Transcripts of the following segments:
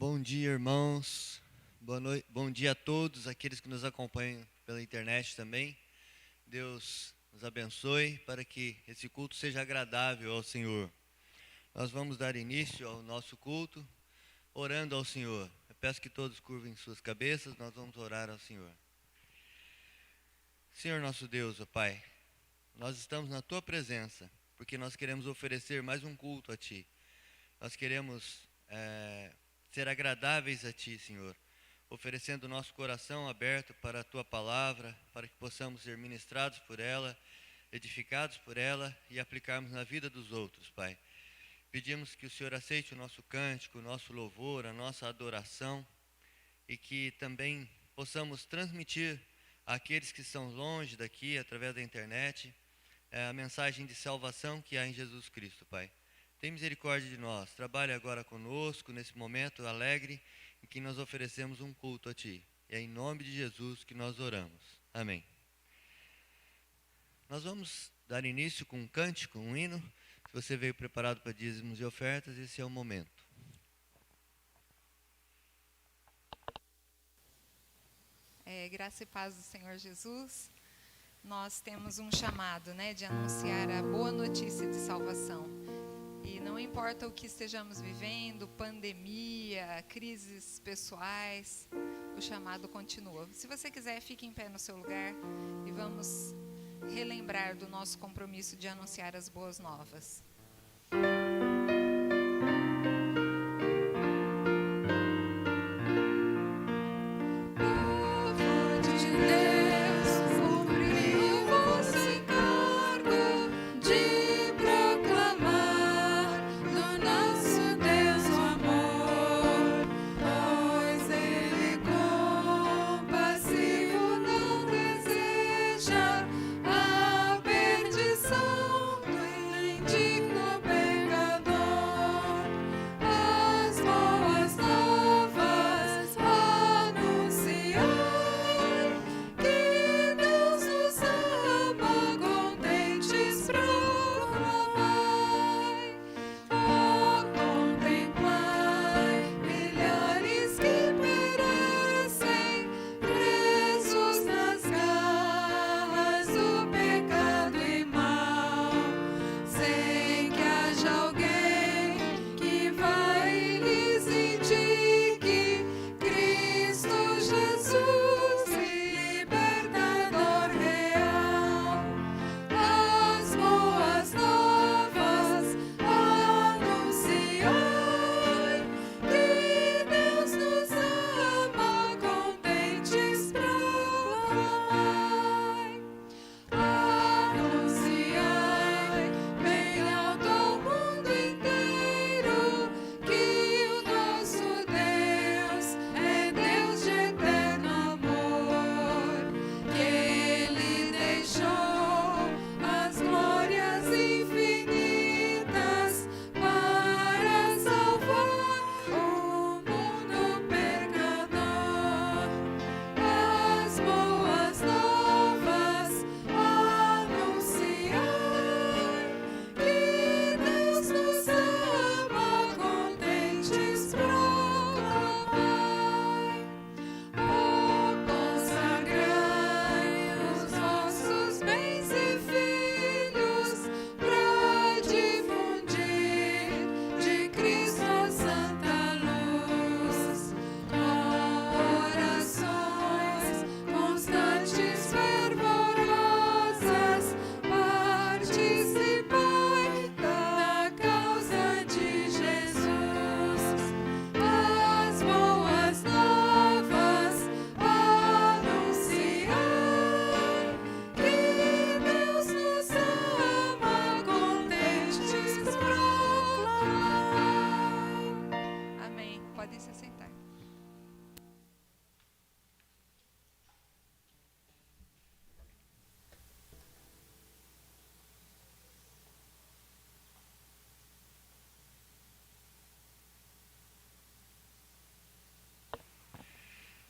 Bom dia, irmãos. Boa noite. Bom dia a todos aqueles que nos acompanham pela internet também. Deus nos abençoe para que esse culto seja agradável ao Senhor. Nós vamos dar início ao nosso culto orando ao Senhor. Eu peço que todos curvem suas cabeças, nós vamos orar ao Senhor. Senhor nosso Deus, ó Pai, nós estamos na Tua presença, porque nós queremos oferecer mais um culto a Ti. Nós queremos ser agradáveis a Ti, Senhor, oferecendo o nosso coração aberto para a Tua palavra, para que possamos ser ministrados por ela, edificados por ela e aplicarmos na vida dos outros, Pai. Pedimos que o Senhor aceite o nosso cântico, o nosso louvor, a nossa adoração e que também possamos transmitir àqueles que estão longe daqui, através da internet, a mensagem de salvação que há em Jesus Cristo, Pai. Tem misericórdia de nós, trabalhe agora conosco nesse momento alegre em que nós oferecemos um culto a Ti. E é em nome de Jesus que nós oramos. Amém. Nós vamos dar início com um cântico, um hino. Se você veio preparado para dízimos e ofertas, esse é o momento. Graça e paz do Senhor Jesus. Nós temos um chamado, de anunciar a boa notícia de salvação. E não importa o que estejamos vivendo, pandemia, crises pessoais, o chamado continua. Se você quiser, fique em pé no seu lugar e vamos relembrar do nosso compromisso de anunciar as boas novas.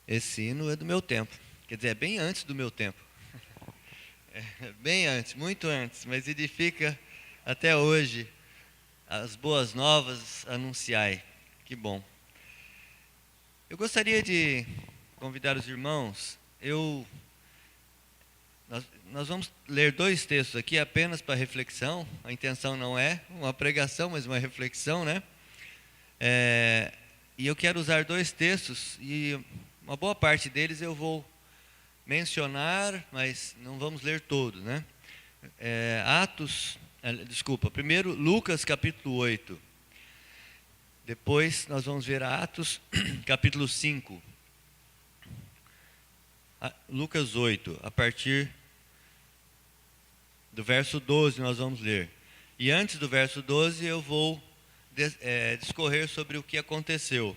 Esse hino é do meu tempo, quer dizer, é bem antes do meu tempo. Bem antes, muito antes, mas edifica até hoje. As boas novas anunciai. Que bom. Eu gostaria de convidar os irmãos. Nós vamos ler 2 textos aqui apenas para reflexão. A intenção não é uma pregação, mas uma reflexão, né? E eu quero usar 2 textos e uma boa parte deles eu vou mencionar, mas não vamos ler todos, né? Primeiro Lucas capítulo 8. Depois nós vamos ver Atos capítulo 5. Lucas 8, a partir do verso 12 nós vamos ler. E antes do verso 12 eu vou discorrer sobre o que aconteceu.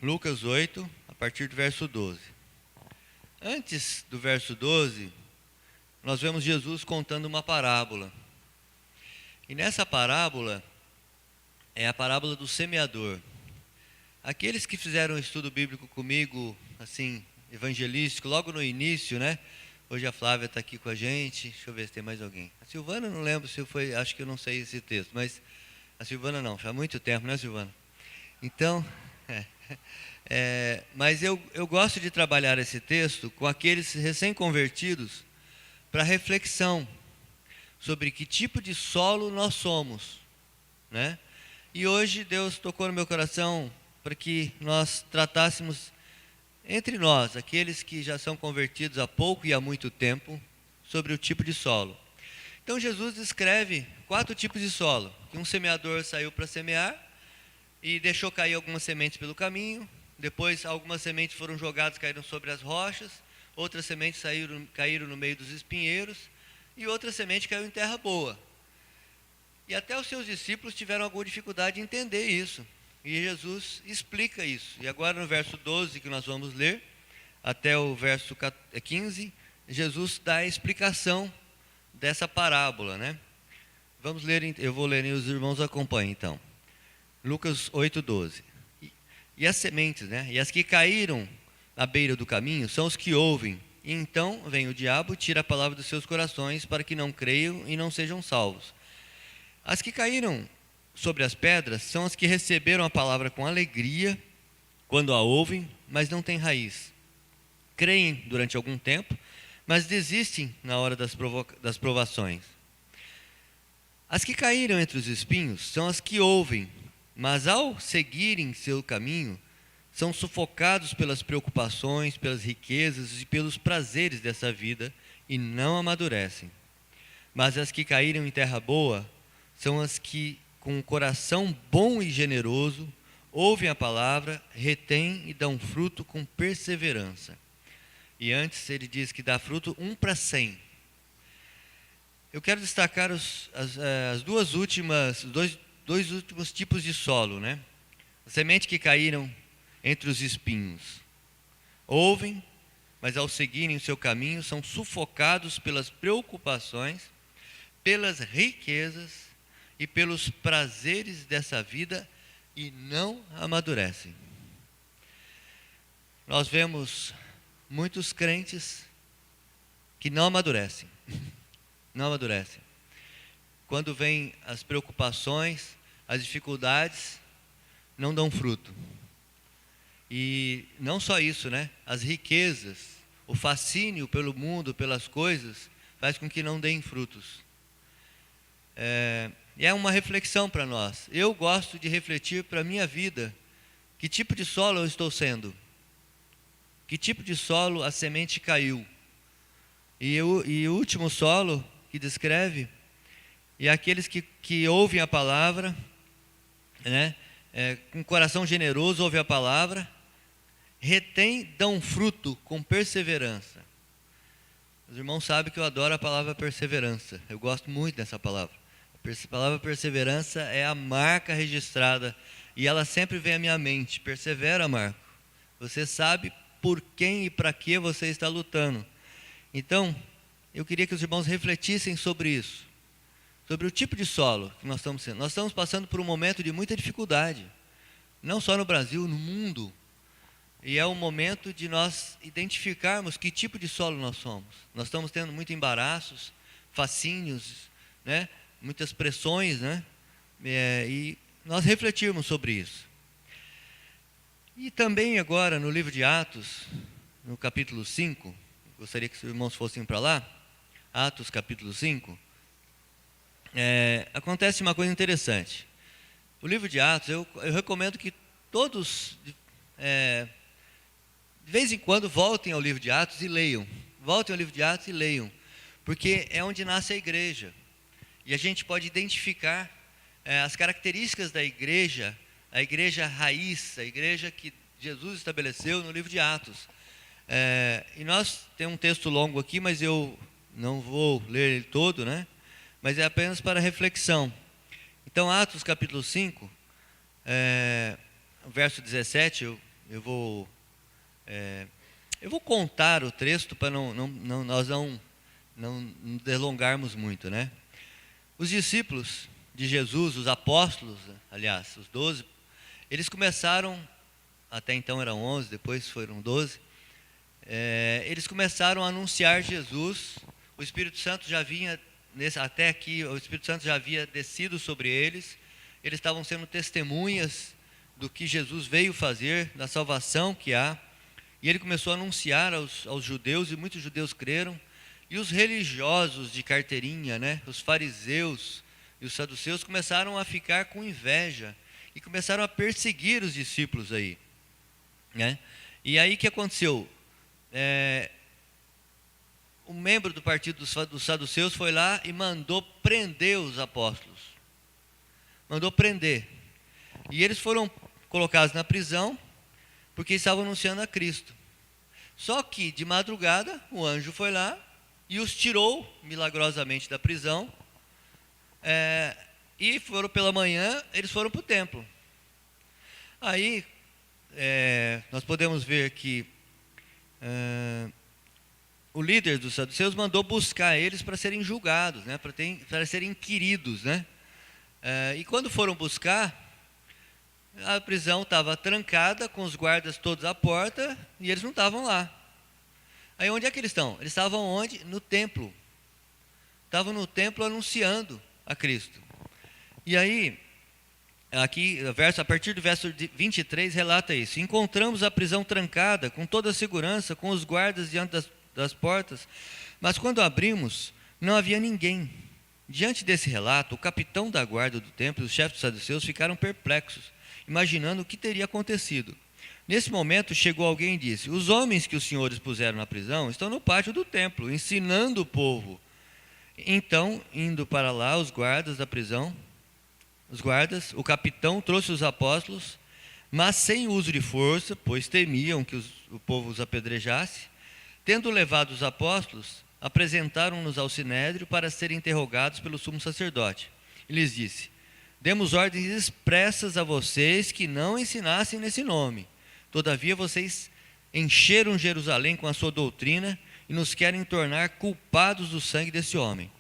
Lucas 8, a partir do verso 12. Antes do verso 12, nós vemos Jesus contando uma parábola. E nessa parábola, é a parábola do semeador. Aqueles que fizeram um estudo bíblico comigo, assim, evangelístico, logo no início, né? Hoje a Flávia está aqui com a gente. Deixa eu ver se tem mais alguém. A Silvana, não lembro se foi, acho que eu não sei esse texto, mas a Silvana não, faz muito tempo, né, Silvana? Então, mas eu gosto de trabalhar esse texto com aqueles recém-convertidos para reflexão sobre que tipo de solo nós somos, né? E hoje Deus tocou no meu coração para que nós tratássemos entre nós, aqueles que já são convertidos há pouco e há muito tempo, sobre o tipo de solo. Então Jesus descreve 4 tipos de solo. Que um semeador saiu para semear e deixou cair algumas sementes pelo caminho. Depois algumas sementes foram jogadas, caíram sobre as rochas. Outras sementes caíram no meio dos espinheiros. E outra semente caiu em terra boa. E até os seus discípulos tiveram alguma dificuldade de entender isso. E Jesus explica isso. E agora no verso 12 que nós vamos ler, até o verso 15, Jesus dá a explicação dessa parábola, né? Vamos ler, eu vou ler e os irmãos acompanhem então. Lucas 8:12. E as sementes, né? E as que caíram à beira do caminho são os que ouvem. E então vem o diabo, tira a palavra dos seus corações para que não creiam e não sejam salvos. As que caíram sobre as pedras são as que receberam a palavra com alegria quando a ouvem, mas não têm raiz. Creem durante algum tempo, mas desistem na hora das provações. As que caíram entre os espinhos são as que ouvem, mas ao seguirem seu caminho, são sufocados pelas preocupações, pelas riquezas e pelos prazeres dessa vida e não amadurecem. Mas as que caíram em terra boa são as que, com um coração bom e generoso, ouvem a palavra, retêm e dão fruto com perseverança. E antes ele diz que dá fruto 1 para 100. Eu quero destacar os dois últimos tipos de solo, né? A semente que caíram entre os espinhos. Ouvem, mas ao seguirem o seu caminho são sufocados pelas preocupações, pelas riquezas e pelos prazeres dessa vida e não amadurecem. Nós vemos muitos crentes que não amadurecem. Não amadurecem. Quando vêm as preocupações, as dificuldades, não dão fruto. E não só isso, né? As riquezas, o fascínio pelo mundo, pelas coisas, faz com que não deem frutos. E é uma reflexão para nós. Eu gosto de refletir para a minha vida. Que tipo de solo eu estou sendo? Que tipo de solo a semente caiu? E o último solo que descreve, e aqueles que ouvem a palavra, né? Com coração generoso ouvem a palavra, retém, dão fruto com perseverança. Os irmãos sabem que eu adoro a palavra perseverança. Eu gosto muito dessa palavra. A palavra perseverança é a marca registrada e ela sempre vem à minha mente. Persevera, Marco. Você sabe por quem e para que você está lutando. Então, eu queria que os irmãos refletissem sobre isso, sobre o tipo de solo que nós estamos sendo. Nós estamos passando por um momento de muita dificuldade, não só no Brasil, no mundo. E é um momento de nós identificarmos que tipo de solo nós somos. Nós estamos tendo muitos embaraços, fascínios, né? Muitas pressões, né? E nós refletirmos sobre isso. E também agora no livro de Atos, no capítulo 5, gostaria que os irmãos fossem para lá, Atos capítulo 5, acontece uma coisa interessante. O livro de Atos, eu recomendo que todos, de vez em quando, voltem ao livro de Atos e leiam. Voltem ao livro de Atos e leiam, porque é onde nasce a igreja. E a gente pode identificar as características da igreja, a igreja raiz, a igreja que Jesus estabeleceu no livro de Atos. E nós temos um texto longo aqui, mas eu não vou ler ele todo, né? Mas é apenas para reflexão. Então, Atos capítulo 5, verso 17, eu vou contar o texto para nós não delongarmos muito, né? Os discípulos de Jesus, os apóstolos, aliás, os 12, eles começaram, até então eram 11, depois foram 12, eles começaram a anunciar Jesus. O Espírito Santo já vinha, até aqui, o Espírito Santo já havia descido sobre eles. Eles estavam sendo testemunhas do que Jesus veio fazer, da salvação que há. E ele começou a anunciar aos judeus, e muitos judeus creram. E os religiosos de carteirinha, né, os fariseus e os saduceus, começaram a ficar com inveja e começaram a perseguir os discípulos aí, né? E aí o que aconteceu? Um membro do partido dos saduceus foi lá e mandou prender os apóstolos. Mandou prender. E eles foram colocados na prisão porque estavam anunciando a Cristo. Só que de madrugada o anjo foi lá e os tirou milagrosamente da prisão. E foram pela manhã, eles foram para o templo. Aí nós podemos ver que o líder dos saduceus mandou buscar eles para serem julgados, né, para serem inquiridos, né? E quando foram buscar, a prisão estava trancada, com os guardas todos à porta, e eles não estavam lá. Aí onde é que eles estão? Eles estavam onde? No templo. Estavam no templo anunciando a Cristo. E aí, aqui, a partir do verso 23, relata isso. Encontramos a prisão trancada, com toda a segurança, com os guardas diante das portas, mas quando abrimos, não havia ninguém. Diante desse relato, o capitão da guarda do templo e os chefes dos saduceus ficaram perplexos, imaginando o que teria acontecido. Nesse momento, chegou alguém e disse: os homens que os senhores puseram na prisão estão no pátio do templo, ensinando o povo. Então, indo para lá, os guardas da prisão, o capitão trouxe os apóstolos, mas sem uso de força, pois temiam que o povo os apedrejasse. Tendo levado os apóstolos, apresentaram-nos ao sinédrio para serem interrogados pelo sumo sacerdote. E lhes disse: demos ordens expressas a vocês que não ensinassem nesse nome. Todavia vocês encheram Jerusalém com a sua doutrina e nos querem tornar culpados do sangue desse homem.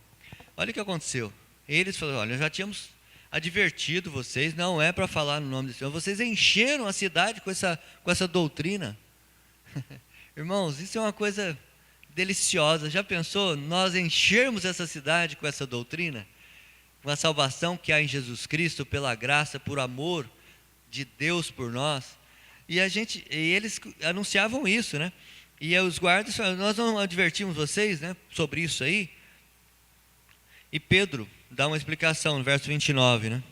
Olha o que aconteceu. Eles falaram: olha, já tínhamos advertido vocês, não é para falar no nome desse homem. Vocês encheram a cidade com essa doutrina. Irmãos, isso é uma coisa deliciosa. Já pensou nós enchermos essa cidade com essa doutrina? Com a salvação que há em Jesus Cristo, pela graça, por amor de Deus por nós. E eles anunciavam isso, né? E os guardas falaram: nós não advertimos vocês, né, sobre isso aí? E Pedro dá uma explicação no verso 29, né?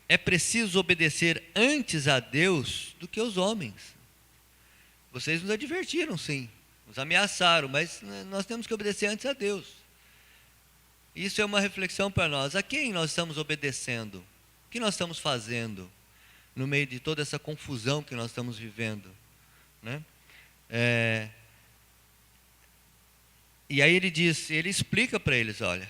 É preciso obedecer antes a Deus do que aos homens. Vocês nos advertiram, sim, nos ameaçaram, mas nós temos que obedecer antes a Deus. Isso é uma reflexão para nós. A quem nós estamos obedecendo? O que nós estamos fazendo no meio de toda essa confusão que nós estamos vivendo, né? E aí ele explica para eles: olha,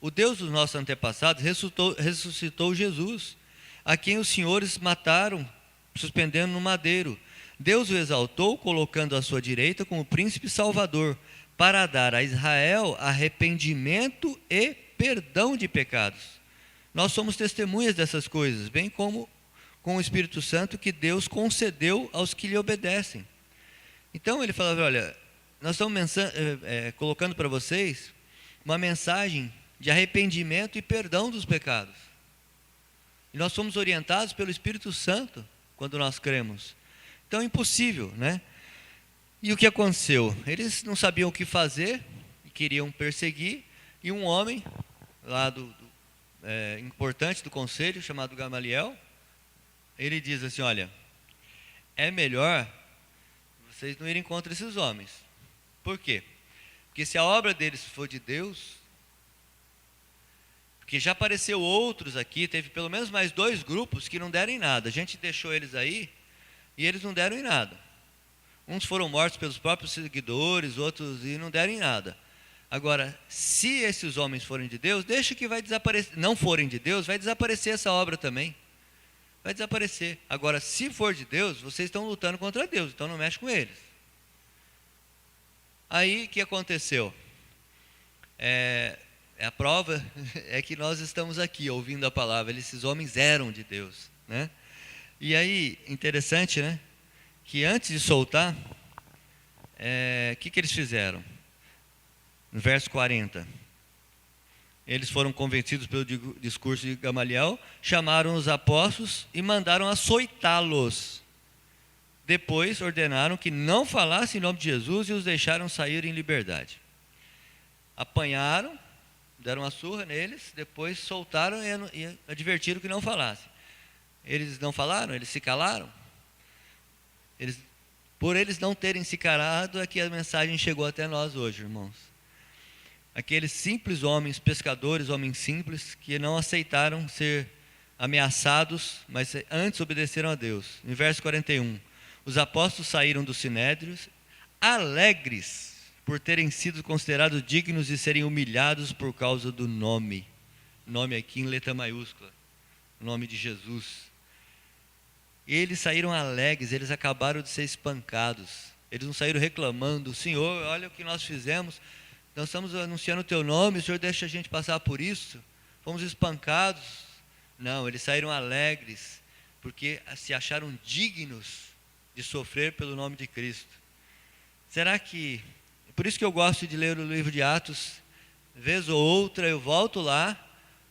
o Deus dos nossos antepassados ressuscitou Jesus, a quem os senhores mataram, suspendendo no madeiro. Deus o exaltou, colocando à sua direita como príncipe salvador, para dar a Israel arrependimento e perdão de pecados. Nós somos testemunhas dessas coisas, bem como com o Espírito Santo que Deus concedeu aos que lhe obedecem. Então ele falava: olha, nós estamos colocando para vocês uma mensagem de arrependimento e perdão dos pecados. E nós somos orientados pelo Espírito Santo quando nós cremos. Então é impossível, né? E o que aconteceu? Eles não sabiam o que fazer, queriam perseguir, e um homem lá importante do conselho, chamado Gamaliel, ele diz assim: olha, é melhor vocês não irem contra esses homens. Por quê? Porque se a obra deles for de Deus, porque já apareceu outros aqui, teve pelo menos mais 2 grupos que não deram em nada. A gente deixou eles aí e eles não deram em nada. Uns foram mortos pelos próprios seguidores, outros e não deram em nada. Agora, se esses homens forem de Deus, deixa que vai desaparecer. Não forem de Deus, vai desaparecer essa obra também. Vai desaparecer. Agora, se for de Deus, vocês estão lutando contra Deus, então não mexe com eles. Aí, o que aconteceu? A prova é que nós estamos aqui ouvindo a palavra. Esses homens eram de Deus, né? E aí, interessante, né? Que antes de soltar, o que eles fizeram? No verso 40, eles foram convencidos pelo discurso de Gamaliel, chamaram os apóstolos e mandaram açoitá-los. Depois ordenaram que não falassem em nome de Jesus e os deixaram sair em liberdade. Apanharam, deram uma surra neles, depois soltaram e advertiram que não falassem. Eles não falaram, eles se calaram. Por eles não terem se calado é que a mensagem chegou até nós hoje, irmãos. Aqueles simples homens, pescadores, homens simples, que não aceitaram ser ameaçados, mas antes obedeceram a Deus. Em verso 41, os apóstolos saíram dos sinédrios, alegres por terem sido considerados dignos de serem humilhados por causa do nome. Nome aqui em letra maiúscula, o nome de Jesus. Eles saíram alegres, eles acabaram de ser espancados. Eles não saíram reclamando: Senhor, olha o que nós fizemos, nós estamos anunciando o teu nome, o Senhor deixa a gente passar por isso, fomos espancados. Não, eles saíram alegres, porque se acharam dignos de sofrer pelo nome de Cristo. Será que, por isso que eu gosto de ler o livro de Atos, vez ou outra eu volto lá,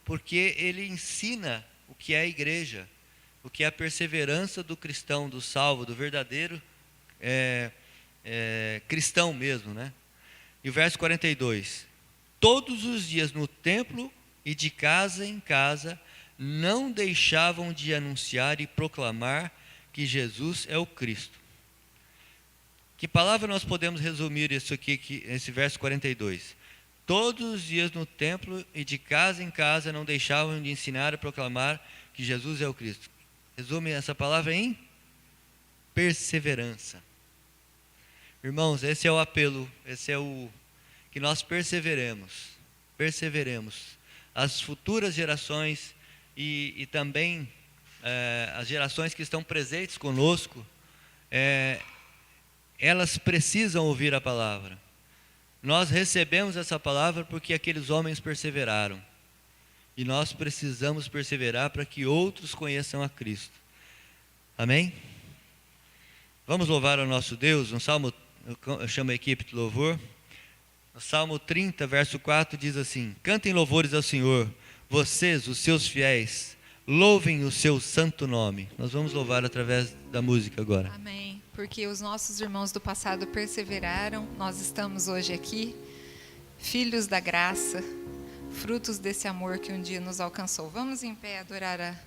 porque ele ensina o que é a igreja, o que é a perseverança do cristão, do salvo, do verdadeiro cristão mesmo, né? E o verso 42, todos os dias no templo e de casa em casa, não deixavam de anunciar e proclamar que Jesus é o Cristo. Que palavra nós podemos resumir isso aqui, esse verso 42? Todos os dias no templo e de casa em casa, não deixavam de ensinar e proclamar que Jesus é o Cristo. Resume essa palavra em perseverança. Irmãos, esse é o apelo, esse é o que nós perseveremos. As futuras gerações e também as gerações que estão presentes conosco, elas precisam ouvir a palavra. Nós recebemos essa palavra porque aqueles homens perseveraram. E nós precisamos perseverar para que outros conheçam a Cristo. Amém? Vamos louvar ao nosso Deus. No Salmo, eu chamo a equipe de louvor. No Salmo 30, verso 4 diz assim: cantem louvores ao Senhor, vocês, os seus fiéis, louvem o seu santo nome. Nós vamos louvar através da música agora. Amém. Porque os nossos irmãos do passado perseveraram, nós estamos hoje aqui, filhos da graça, frutos desse amor que um dia nos alcançou. Vamos em pé adorar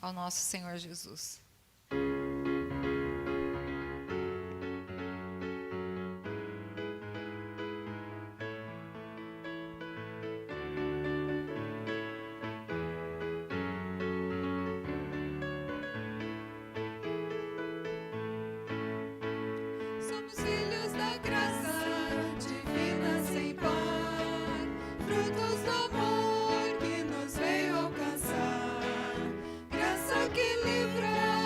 ao nosso Senhor Jesus. Somos filhos da graça divina sem par, frutos do amor que nos veio alcançar, graça que livra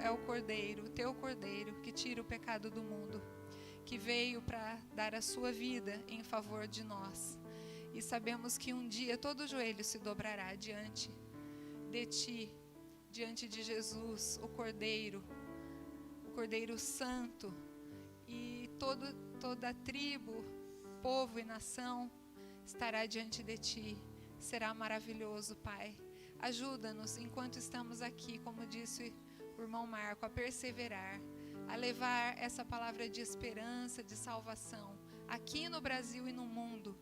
é o Cordeiro, o teu Cordeiro, que tira o pecado do mundo, que veio para dar a sua vida em favor de nós. E sabemos que um dia todo joelho se dobrará diante de ti, diante de Jesus, o Cordeiro Santo, e toda tribo, povo e nação estará diante de ti. Será maravilhoso, Pai. Ajuda-nos enquanto estamos aqui, como disse o irmão Marco, a perseverar, a levar essa palavra de esperança, de salvação, aqui no Brasil e no mundo,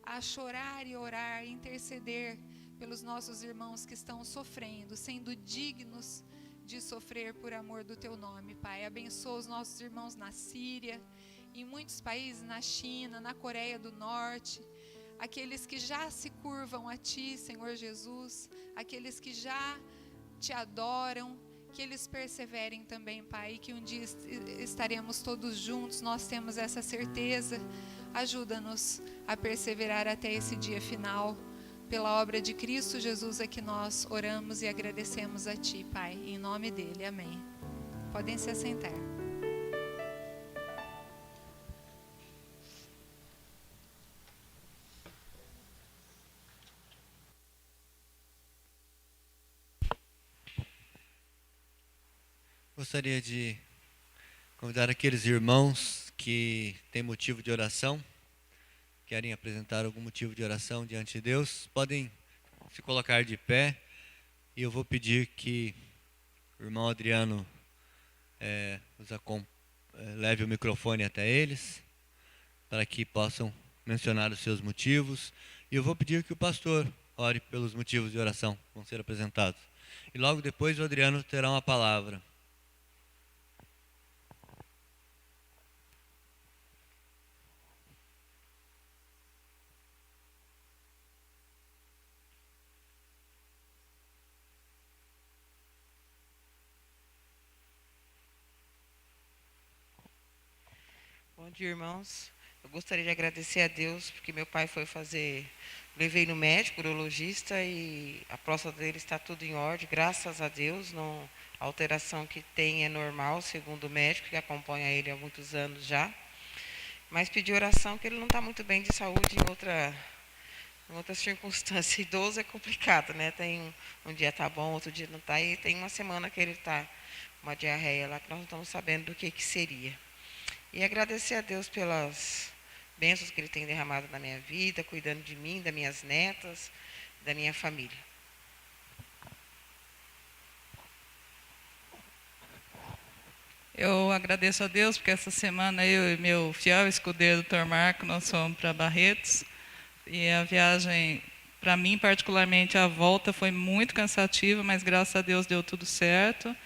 a chorar e orar, interceder pelos nossos irmãos que estão sofrendo, sendo dignos de sofrer por amor do teu nome, Pai. Abençoa os nossos irmãos na Síria, em muitos países, na China, na Coreia do Norte, aqueles que já se curvam a ti, Senhor Jesus, aqueles que já te adoram, que eles perseverem também, Pai, que um dia estaremos todos juntos, nós temos essa certeza. Ajuda-nos a perseverar até esse dia final. Pela obra de Cristo Jesus é que nós oramos e agradecemos a ti, Pai, em nome dele, amém. Podem se assentar. Gostaria de convidar aqueles irmãos que têm motivo de oração, querem apresentar algum motivo de oração diante de Deus, podem se colocar de pé, e eu vou pedir que o irmão Adriano leve o microfone até eles, para que possam mencionar os seus motivos, e eu vou pedir que o pastor ore pelos motivos de oração que vão ser apresentados. E logo depois o Adriano terá uma palavra. Bom dia, irmãos. Eu gostaria de agradecer a Deus, porque meu pai foi levei no médico, urologista, e a próstata dele está tudo em ordem, graças a Deus. Não, a alteração que tem é normal, segundo o médico, que acompanha ele há muitos anos já. Mas pedi oração, que ele não está muito bem de saúde em outra circunstância. Idoso é complicado, né? Um dia está bom, outro dia não está, e tem uma semana que ele está com uma diarreia lá, que nós não estamos sabendo do que seria. E agradecer a Deus pelas bênçãos que Ele tem derramado na minha vida, cuidando de mim, das minhas netas, da minha família. Eu agradeço a Deus porque essa semana eu e meu fiel escudeiro, Dr. Marco, nós fomos para Barretos. E a viagem, para mim particularmente, a volta foi muito cansativa, mas graças a Deus deu tudo certo.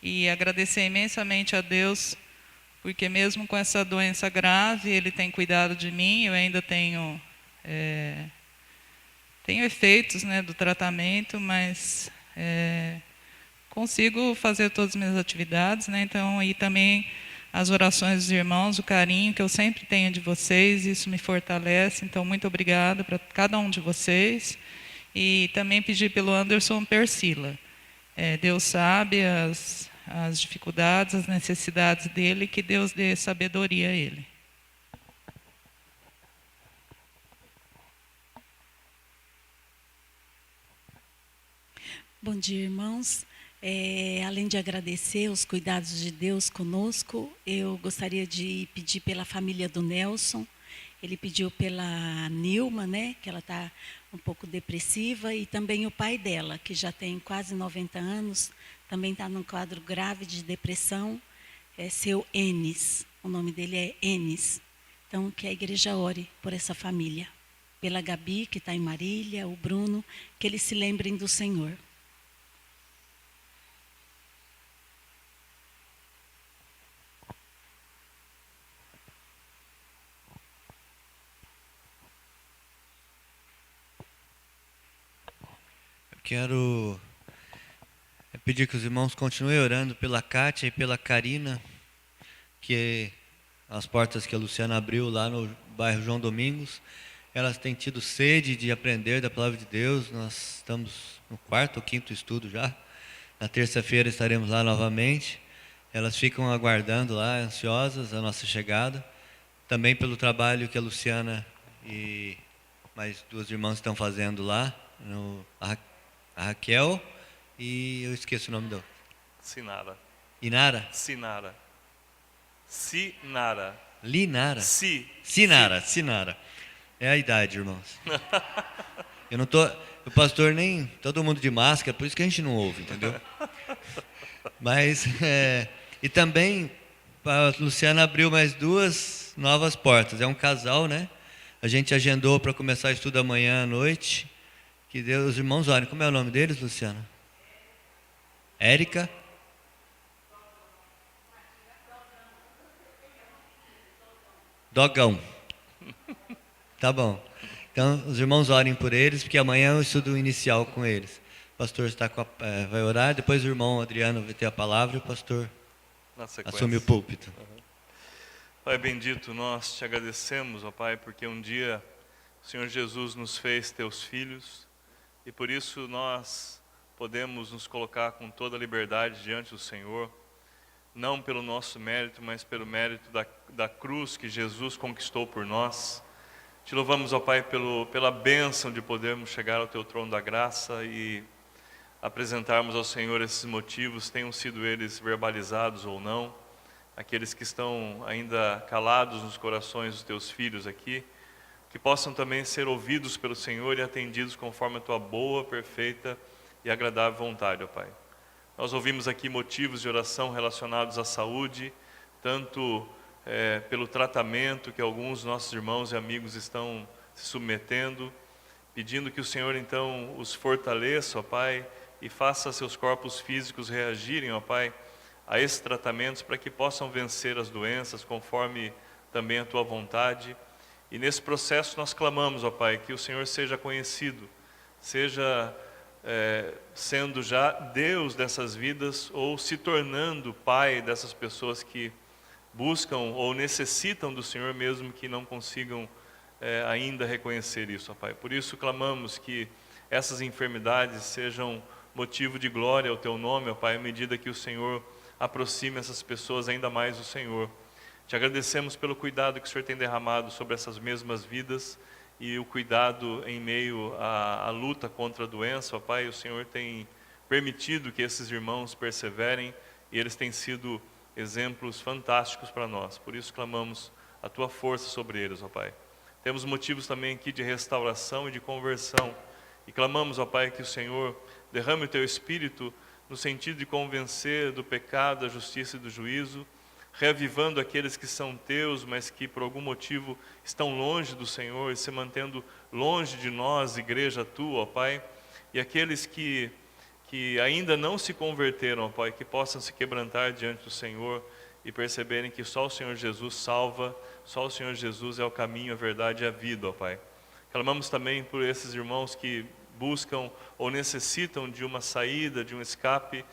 E agradecer imensamente a Deus, porque mesmo com essa doença grave, Ele tem cuidado de mim. Eu ainda tenho efeitos, né, do tratamento, mas consigo fazer todas as minhas atividades, né? Então, e também as orações dos irmãos, o carinho que eu sempre tenho de vocês, isso me fortalece. Então, muito obrigada para cada um de vocês. E também pedir pelo Anderson Persila. Deus sabe as dificuldades, as necessidades dele, que Deus dê sabedoria a ele. Bom dia, irmãos. Além de agradecer os cuidados de Deus conosco, eu gostaria de pedir pela família do Nelson. Ele pediu pela Nilma, né, que ela está um pouco depressiva, e também o pai dela, que já tem quase 90 anos, também está num quadro grave de depressão, seu Enes, o nome dele é Enes. Então, que a igreja ore por essa família, pela Gabi, que está em Marília, o Bruno, que eles se lembrem do Senhor. Quero pedir que os irmãos continuem orando pela Kátia e pela Karina, que as portas que a Luciana abriu lá no bairro João Domingos, elas têm tido sede de aprender da palavra de Deus. Nós estamos no 4º ou 5º estudo já. Na terça-feira estaremos lá novamente. Elas ficam aguardando lá, ansiosas, a nossa chegada. Também pelo trabalho que a Luciana e mais duas irmãs estão fazendo lá. A Raquel e eu esqueço o nome dela. Sinara. Inara? Sinara. Sinara. Linara? Sinara. Sinara. É a idade, irmãos. Eu não tô... O pastor nem... Todo mundo de máscara, por isso que a gente não ouve, entendeu? Mas... e também, a Luciana abriu mais 2 novas portas. É um casal, né? A gente agendou para começar o estudo amanhã à noite. Que Deus, os irmãos orem. Como é o nome deles, Luciana? Érica. Dogão. Tá bom. Então, os irmãos orem por eles, porque amanhã é o estudo inicial com eles. O pastor está vai orar, depois o irmão Adriano vai ter a palavra e o pastor assume o púlpito. Pai bendito, nós te agradecemos, ó Pai, porque um dia o Senhor Jesus nos fez teus filhos e por isso nós podemos nos colocar com toda a liberdade diante do Senhor, não pelo nosso mérito, mas pelo mérito da cruz que Jesus conquistou por nós. Te louvamos, ó Pai, pela bênção de podermos chegar ao Teu trono da graça e apresentarmos ao Senhor esses motivos, tenham sido eles verbalizados ou não, aqueles que estão ainda calados nos corações dos Teus filhos aqui, que possam também ser ouvidos pelo Senhor e atendidos conforme a Tua boa, perfeita e agradável vontade, ó Pai. Nós ouvimos aqui motivos de oração relacionados à saúde, tanto pelo tratamento que alguns nossos irmãos e amigos estão se submetendo, pedindo que o Senhor então os fortaleça, ó Pai, e faça seus corpos físicos reagirem, ó Pai, a esses tratamentos para que possam vencer as doenças conforme também a Tua vontade. E nesse processo nós clamamos, ó Pai, que o Senhor seja conhecido, seja sendo já Deus dessas vidas ou se tornando Pai dessas pessoas que buscam ou necessitam do Senhor mesmo que não consigam ainda reconhecer isso, ó Pai. Por isso clamamos que essas enfermidades sejam motivo de glória ao Teu nome, ó Pai, à medida que o Senhor aproxime essas pessoas ainda mais do Senhor. Te agradecemos pelo cuidado que o Senhor tem derramado sobre essas mesmas vidas e o cuidado em meio à luta contra a doença, ó Pai. O Senhor tem permitido que esses irmãos perseverem e eles têm sido exemplos fantásticos para nós. Por isso clamamos a Tua força sobre eles, ó Pai. Temos motivos também aqui de restauração e de conversão. E clamamos, ó Pai, que o Senhor derrame o Teu Espírito no sentido de convencer do pecado, da justiça e do juízo, reavivando aqueles que são Teus, mas que por algum motivo estão longe do Senhor e se mantendo longe de nós, igreja Tua, ó Pai. E aqueles que ainda não se converteram, ó Pai, que possam se quebrantar diante do Senhor e perceberem que só o Senhor Jesus salva, só o Senhor Jesus é o caminho, a verdade e a vida, ó Pai. Clamamos também por esses irmãos que buscam ou necessitam de uma saída, de um escape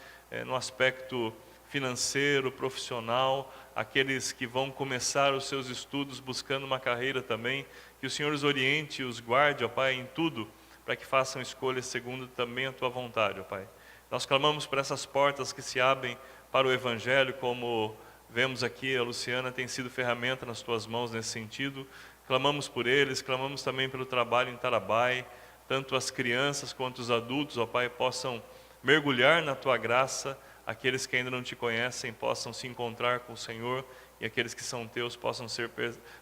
no aspecto financeiro, profissional, aqueles que vão começar os seus estudos buscando uma carreira também, que o Senhor os oriente e os guarde, ó Pai, em tudo, para que façam escolhas segundo também a Tua vontade, ó Pai. Nós clamamos por essas portas que se abrem para o Evangelho, como vemos aqui, a Luciana tem sido ferramenta nas Tuas mãos nesse sentido. Clamamos por eles, clamamos também pelo trabalho em Tarabai, tanto as crianças quanto os adultos, ó Pai, possam mergulhar na Tua graça, aqueles que ainda não Te conhecem possam se encontrar com o Senhor e aqueles que são Teus possam ser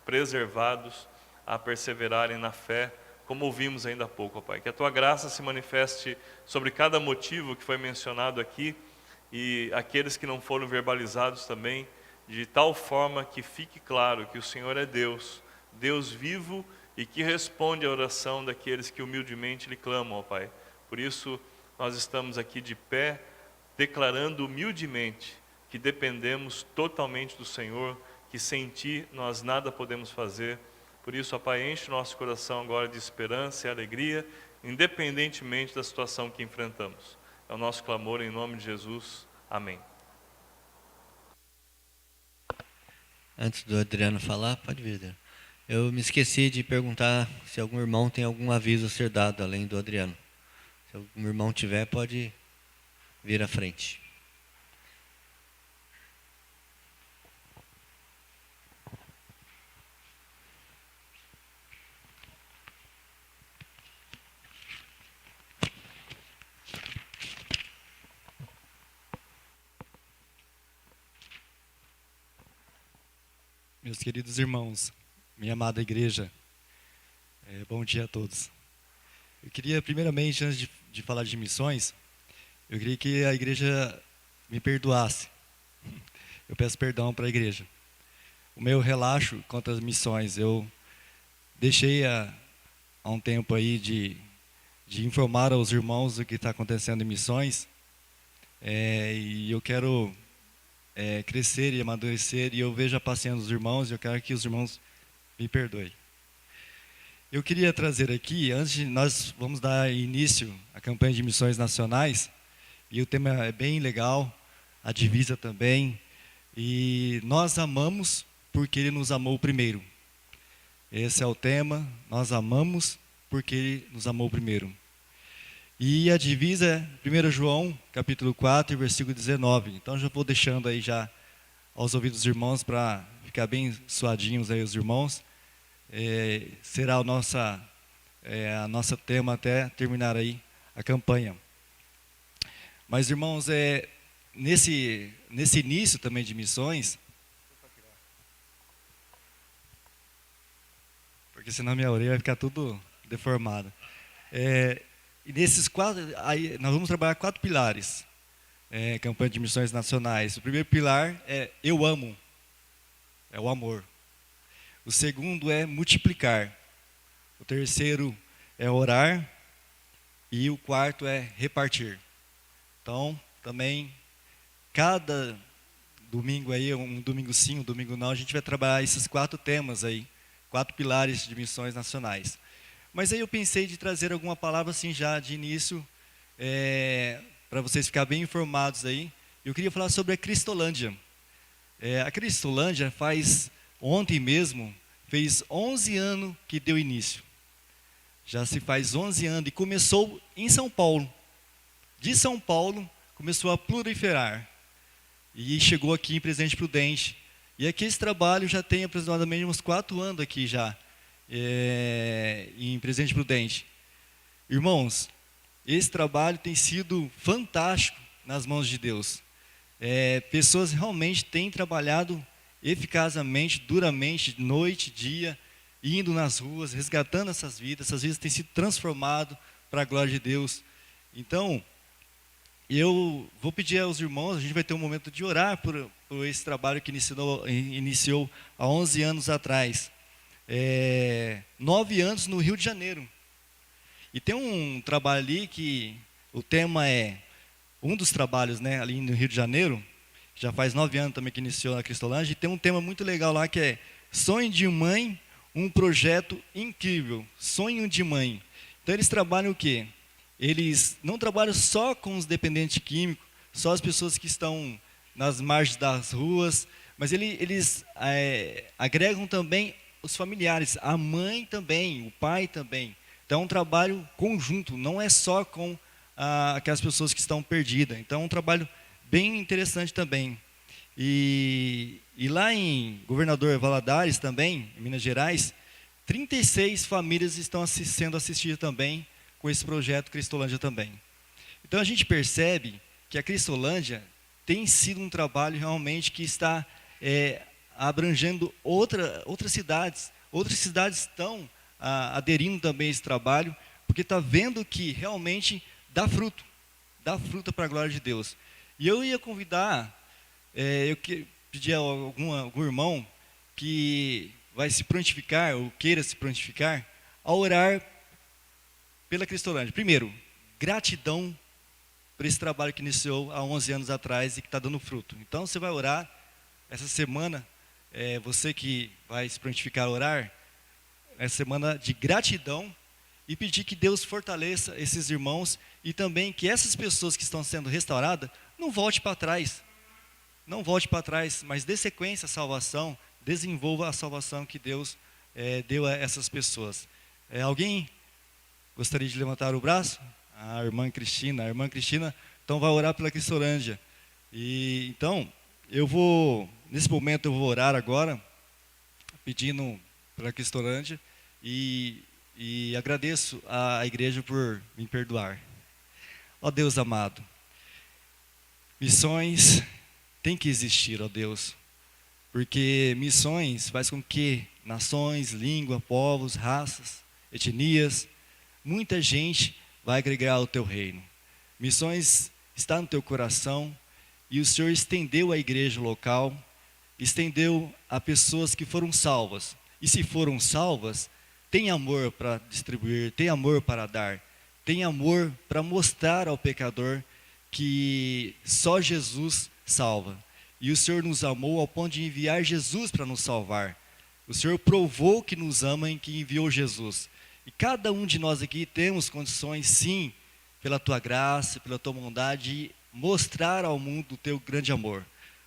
preservados a perseverarem na fé, como ouvimos ainda há pouco, ó Pai. Que a Tua graça se manifeste sobre cada motivo que foi mencionado aqui e aqueles que não foram verbalizados também, de tal forma que fique claro que o Senhor é Deus, Deus vivo e que responde à oração daqueles que humildemente lhe clamam, ó Pai. Por isso, nós estamos aqui de pé, declarando humildemente que dependemos totalmente do Senhor, que sem Ti nós nada podemos fazer. Por isso, ó Pai, enche o nosso coração agora de esperança e alegria, independentemente da situação que enfrentamos. É o nosso clamor em nome de Jesus. Amém. Antes do Adriano falar, pode vir, Adriano. Eu me esqueci de perguntar se algum irmão tem algum aviso a ser dado, além do Adriano. Se algum irmão tiver, pode vir à frente. Meus queridos irmãos, minha amada igreja, bom dia a todos. Eu queria, primeiramente, antes de falar de missões, eu queria que a igreja me perdoasse. Eu peço perdão para a igreja. O meu relaxo quanto às missões, eu deixei há um tempo aí de informar aos irmãos o que está acontecendo em missões, e eu quero crescer e amadurecer, e eu vejo a paciência dos irmãos, e eu quero que os irmãos me perdoem. Eu queria trazer aqui, antes de nós vamos dar início à campanha de missões nacionais, e o tema é bem legal, a divisa também, e nós amamos porque Ele nos amou primeiro. Esse é o tema, nós amamos porque Ele nos amou primeiro. E a divisa é 1 João, capítulo 4, versículo 19. Então já vou deixando aí já aos ouvidos dos irmãos para ficar bem suadinhos aí os irmãos. Será a nossa tema até terminar aí a campanha. Mas irmãos, nesse início também de missões, porque senão minha orelha vai ficar tudo deformada. E nesses 4, aí nós vamos trabalhar 4 pilares, campanha de missões nacionais. O primeiro pilar é eu amo, é o amor. O segundo é multiplicar. O terceiro é orar. E o quarto é repartir. Então, também, cada domingo aí, um domingo sim, um domingo não, a gente vai trabalhar esses 4 temas aí, 4 pilares de missões nacionais. Mas aí eu pensei de trazer alguma palavra assim já de início, para vocês ficarem bem informados aí. Eu queria falar sobre a Cristolândia. A Cristolândia ontem mesmo, fez 11 anos que deu início. Já se faz 11 anos e começou em São Paulo. De São Paulo, começou a proliferar. E chegou aqui em Presidente Prudente. E aqui esse trabalho já tem aproximadamente uns 4 anos aqui já. Em Presidente Prudente. Irmãos, esse trabalho tem sido fantástico nas mãos de Deus. Pessoas realmente têm trabalhado eficazmente, duramente, noite, dia, indo nas ruas, resgatando essas vidas têm sido transformadas para a glória de Deus. Então, eu vou pedir aos irmãos, a gente vai ter um momento de orar por esse trabalho que iniciou há 11 anos atrás. 9 anos no Rio de Janeiro. E tem um trabalho ali que o tema é, um dos trabalhos, né, ali no Rio de Janeiro, já faz 9 anos também que iniciou na Cristolândia, e tem um tema muito legal lá que é Sonho de Mãe, um projeto incrível, Sonho de Mãe. Então eles trabalham o quê? Eles não trabalham só com os dependentes químicos, só as pessoas que estão nas margens das ruas, mas eles agregam também os familiares, a mãe também, o pai também. Então é um trabalho conjunto, não é só com aquelas pessoas que estão perdidas. Então é um trabalho bem interessante também. E lá em Governador Valadares também, em Minas Gerais, 36 famílias estão sendo assistidas também com esse projeto Cristolândia também. Então a gente percebe que a Cristolândia tem sido um trabalho realmente que está abrangendo outras cidades. Outras cidades estão aderindo também a esse trabalho, porque está vendo que realmente dá fruta para a glória de Deus. E eu ia convidar, eu pedir a algum irmão que vai se prontificar, ou queira se prontificar, a orar pela Cristolândia. Primeiro, gratidão por esse trabalho que iniciou há 11 anos atrás e que está dando fruto. Então você vai orar essa semana, você que vai se prontificar a orar, essa semana de gratidão, e pedir que Deus fortaleça esses irmãos e também que essas pessoas que estão sendo restauradas não volte para trás. Não volte para trás, mas dê sequência à salvação, desenvolva a salvação que Deus deu a essas pessoas. Alguém gostaria de levantar o braço? A irmã Cristina Então vai orar pela Cristolândia. E então, nesse momento eu vou orar agora, pedindo pela Cristolândia, e agradeço à igreja por me perdoar. Ó Deus amado, missões tem que existir, ó Deus, porque missões faz com que nações, língua, povos, raças, etnias, muita gente vai agregar ao teu reino. Missões está no teu coração e o Senhor estendeu a igreja local, estendeu a pessoas que foram salvas. E se foram salvas, tem amor para distribuir, tem amor para dar, tem amor para mostrar ao pecador que só Jesus salva. E o Senhor nos amou ao ponto de enviar Jesus para nos salvar. O Senhor provou que nos ama em que enviou Jesus. E cada um de nós aqui temos condições, sim, pela tua graça, pela tua bondade, de mostrar ao mundo o teu grande amor.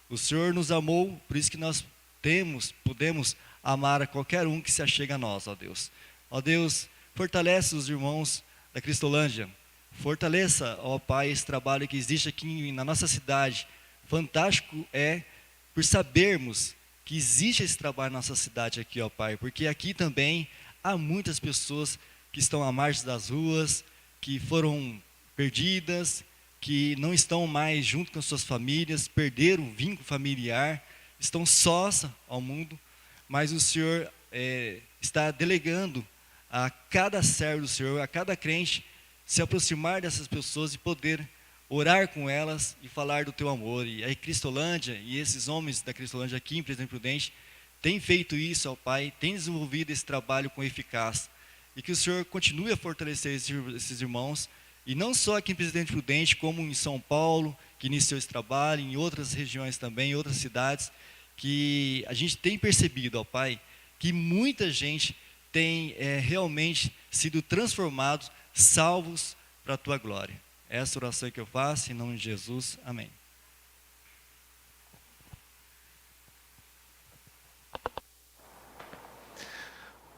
O Senhor nos amou, por isso que nós podemos amar a qualquer um que se achega a nós, ó Deus. Ó Deus, fortalece os irmãos da Cristolândia. Fortaleça, ó Pai, esse trabalho que existe aqui na nossa cidade. Fantástico é por sabermos que existe esse trabalho na nossa cidade aqui, ó Pai, porque aqui também há muitas pessoas que estão à margem das ruas, que foram perdidas, que não estão mais junto com as suas famílias, perderam o vínculo familiar, estão sós ao mundo, mas o Senhor está delegando a cada servo do Senhor, a cada crente, se aproximar dessas pessoas e poder orar com elas e falar do teu amor. E a Cristolândia e esses homens da Cristolândia aqui em Presidente Prudente têm feito isso, ó Pai, têm desenvolvido esse trabalho com eficácia. E que o Senhor continue a fortalecer esses irmãos, e não só aqui em Presidente Prudente, como em São Paulo, que iniciou esse trabalho, em outras regiões também, em outras cidades, que a gente tem percebido, ó Pai, que muita gente tem realmente sido transformados, salvos para a tua glória. Essa oração que eu faço, em nome de Jesus, amém.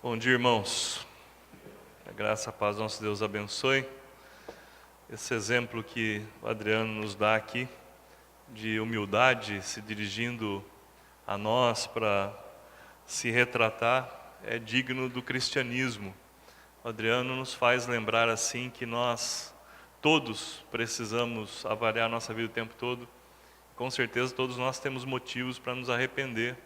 Bom dia, irmãos. A graça, a paz do nosso Deus abençoe. Esse exemplo que o Adriano nos dá aqui, de humildade, se dirigindo a nós para se retratar, é digno do cristianismo. O Adriano nos faz lembrar assim que nós todos precisamos avaliar a nossa vida o tempo todo. Com certeza todos nós temos motivos para nos arrepender,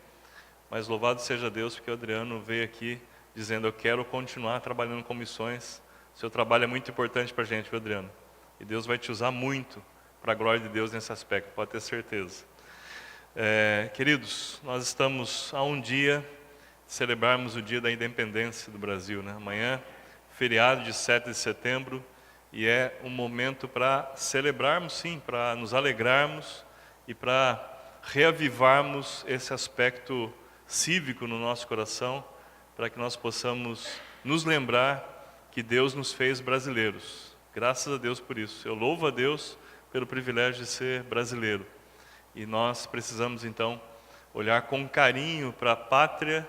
mas louvado seja Deus porque o Adriano veio aqui dizendo: eu quero continuar trabalhando com missões. Seu trabalho é muito importante para a gente, viu, Adriano? E Deus vai te usar muito para a glória de Deus nesse aspecto, pode ter certeza. Queridos, nós estamos a um dia de celebrarmos o dia da independência do Brasil, né? Amanhã, feriado de 7 de setembro, e é um momento para celebrarmos, sim, para nos alegrarmos e para reavivarmos esse aspecto cívico no nosso coração, para que nós possamos nos lembrar que Deus nos fez brasileiros. Graças a Deus por isso. Eu louvo a Deus pelo privilégio de ser brasileiro. E nós precisamos, então, olhar com carinho para a pátria,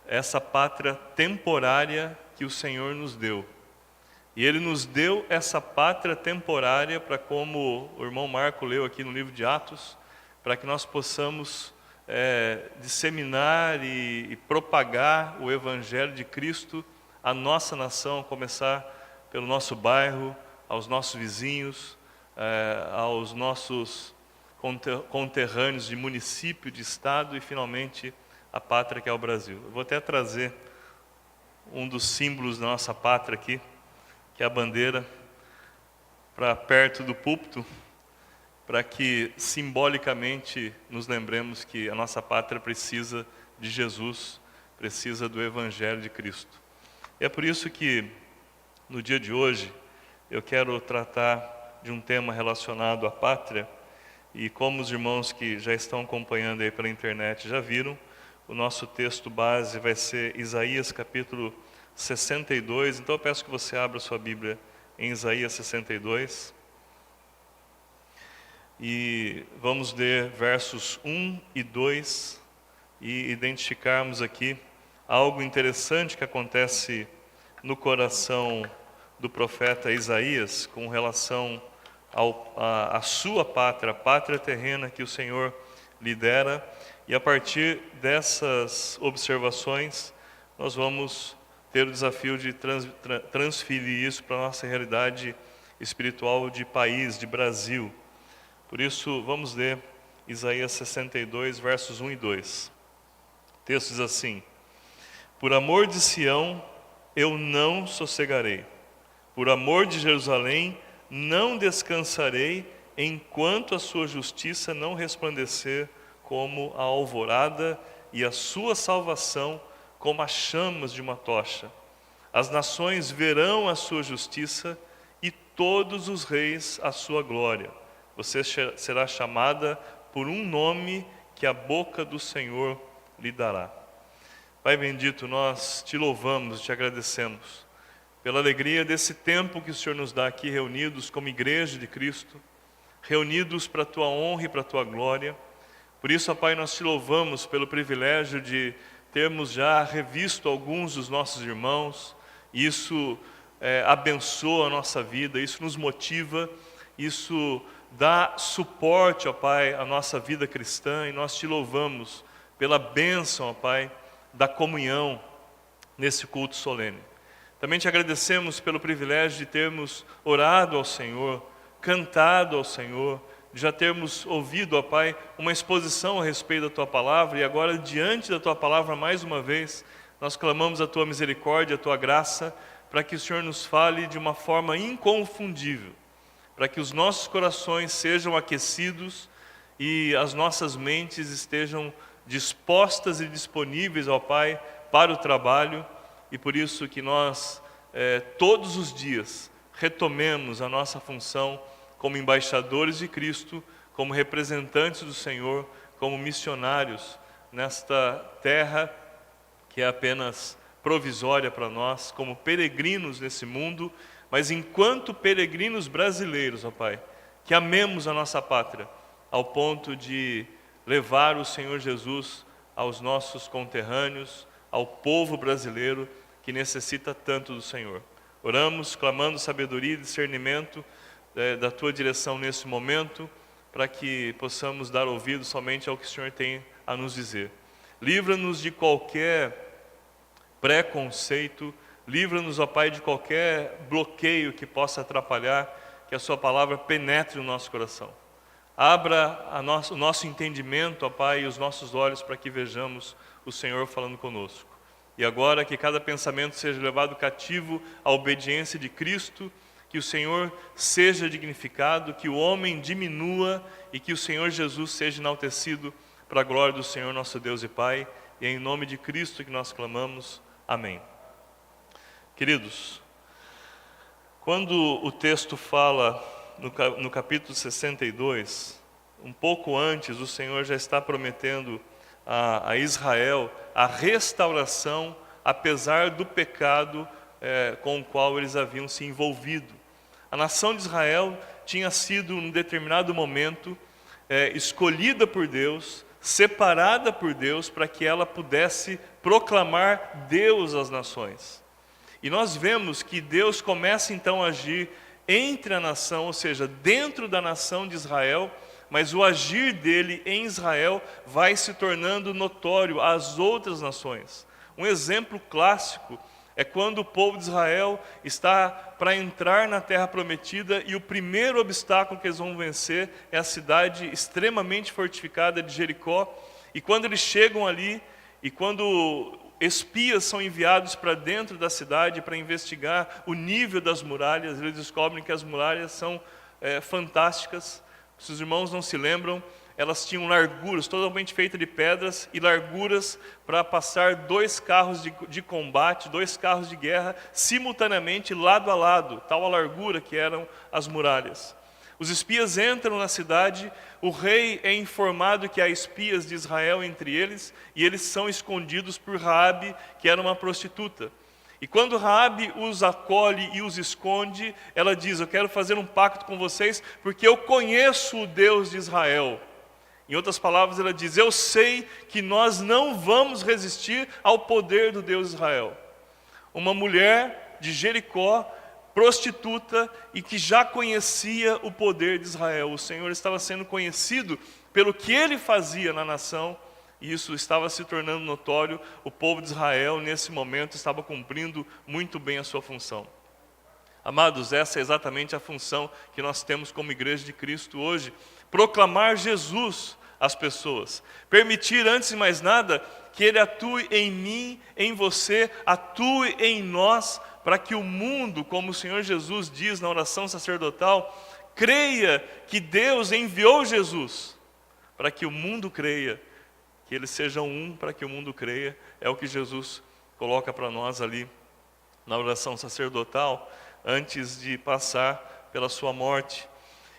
essa pátria temporária que o Senhor nos deu. E Ele nos deu essa pátria temporária para, como o irmão Marco leu aqui no livro de Atos, para que nós possamos disseminar e propagar o Evangelho de Cristo à nossa nação, a começar pelo nosso bairro, aos nossos vizinhos, aos nossos conterrâneos de município, de estado e, finalmente, a pátria que é o Brasil. Eu vou até trazer um dos símbolos da nossa pátria aqui, que é a bandeira, para perto do púlpito, para que simbolicamente nos lembremos que a nossa pátria precisa de Jesus, precisa do Evangelho de Cristo. E é por isso que, no dia de hoje, eu quero tratar de um tema relacionado à pátria, e como os irmãos que já estão acompanhando aí pela internet já viram, o nosso texto base vai ser Isaías capítulo 62, então eu peço que você abra sua Bíblia em Isaías 62, e vamos ler versos 1 e 2, e identificarmos aqui algo interessante que acontece no coração do profeta Isaías com relação a sua pátria, a pátria terrena que o Senhor lidera. E a partir dessas observações, nós vamos ter o desafio de transferir isso para a nossa realidade espiritual de país, de Brasil. Por isso, vamos ler Isaías 62, versos 1 e 2. O texto diz assim: por amor de Sião, eu não sossegarei. Por amor de Jerusalém, não descansarei, enquanto a sua justiça não resplandecer como a alvorada e a sua salvação como as chamas de uma tocha. As nações verão a sua justiça e todos os reis a sua glória. Você será chamada por um nome que a boca do Senhor lhe dará. Pai bendito, nós te louvamos, te agradecemos pela alegria desse tempo que o Senhor nos dá aqui reunidos como igreja de Cristo, reunidos para a tua honra e para a tua glória. Por isso, ó Pai, nós te louvamos pelo privilégio de termos já revisto alguns dos nossos irmãos. Isso abençoa a nossa vida, isso nos motiva, isso dá suporte, ó Pai, à nossa vida cristã, e nós te louvamos pela bênção, ó Pai, da comunhão nesse culto solene. Também te agradecemos pelo privilégio de termos orado ao Senhor, cantado ao Senhor, de já termos ouvido, ó Pai, uma exposição a respeito da Tua Palavra, e agora, diante da Tua Palavra, mais uma vez, nós clamamos a Tua misericórdia, a Tua graça, para que o Senhor nos fale de uma forma inconfundível, para que os nossos corações sejam aquecidos e as nossas mentes estejam dispostas e disponíveis, ó Pai, para o trabalho, e por isso que nós, todos os dias, retomemos a nossa função como embaixadores de Cristo, como representantes do Senhor, como missionários nesta terra que é apenas provisória para nós, como peregrinos nesse mundo, mas enquanto peregrinos brasileiros, ó Pai, que amemos a nossa pátria, ao ponto de levar o Senhor Jesus aos nossos conterrâneos, ao povo brasileiro que necessita tanto do Senhor. Oramos, clamando sabedoria e discernimento da Tua direção nesse momento, para que possamos dar ouvido somente ao que o Senhor tem a nos dizer. Livra-nos de qualquer preconceito, livra-nos, ó Pai, de qualquer bloqueio que possa atrapalhar que a Sua palavra penetre no nosso coração. Abra o nosso entendimento, ó Pai, e os nossos olhos para que vejamos o Senhor falando conosco. E agora que cada pensamento seja levado cativo à obediência de Cristo, que o Senhor seja dignificado, que o homem diminua e que o Senhor Jesus seja enaltecido para a glória do Senhor nosso Deus e Pai. E é em nome de Cristo que nós clamamos. Amém. Queridos, quando o texto fala no capítulo 62, um pouco antes, o Senhor já está prometendo a Israel a restauração, apesar do pecado com o qual eles haviam se envolvido. A nação de Israel tinha sido, em um determinado momento, escolhida por Deus, separada por Deus, para que ela pudesse proclamar Deus às nações. E nós vemos que Deus começa então a agir entre a nação, ou seja, dentro da nação de Israel, mas o agir dele em Israel vai se tornando notório às outras nações. Um exemplo clássico é quando o povo de Israel está para entrar na terra prometida e o primeiro obstáculo que eles vão vencer é a cidade extremamente fortificada de Jericó. E quando eles chegam ali, e quando espias são enviados para dentro da cidade para investigar o nível das muralhas, eles descobrem que as muralhas são fantásticas. Se os irmãos não se lembram, elas tinham larguras, totalmente feitas de pedras, e larguras para passar 2 carros de combate, 2 carros de guerra, simultaneamente, lado a lado, tal a largura que eram as muralhas. Os espias entram na cidade, o rei é informado que há espias de Israel entre eles, e eles são escondidos por Raabe, que era uma prostituta. E quando Raabe os acolhe e os esconde, ela diz: eu quero fazer um pacto com vocês, porque eu conheço o Deus de Israel. Em outras palavras, ela diz: eu sei que nós não vamos resistir ao poder do Deus de Israel. Uma mulher de Jericó prostituta e que já conhecia o poder de Israel. O Senhor estava sendo conhecido pelo que ele fazia na nação, e isso estava se tornando notório. O povo de Israel, nesse momento, estava cumprindo muito bem a sua função. Amados, essa é exatamente a função que nós temos como Igreja de Cristo hoje: proclamar Jesus às pessoas, permitir, antes de mais nada, que Ele atue em mim, em você, atue em nós, para que o mundo, como o Senhor Jesus diz na oração sacerdotal, creia que Deus enviou Jesus, para que o mundo creia, que eles sejam um, para que o mundo creia. É o que Jesus coloca para nós ali na oração sacerdotal, antes de passar pela sua morte.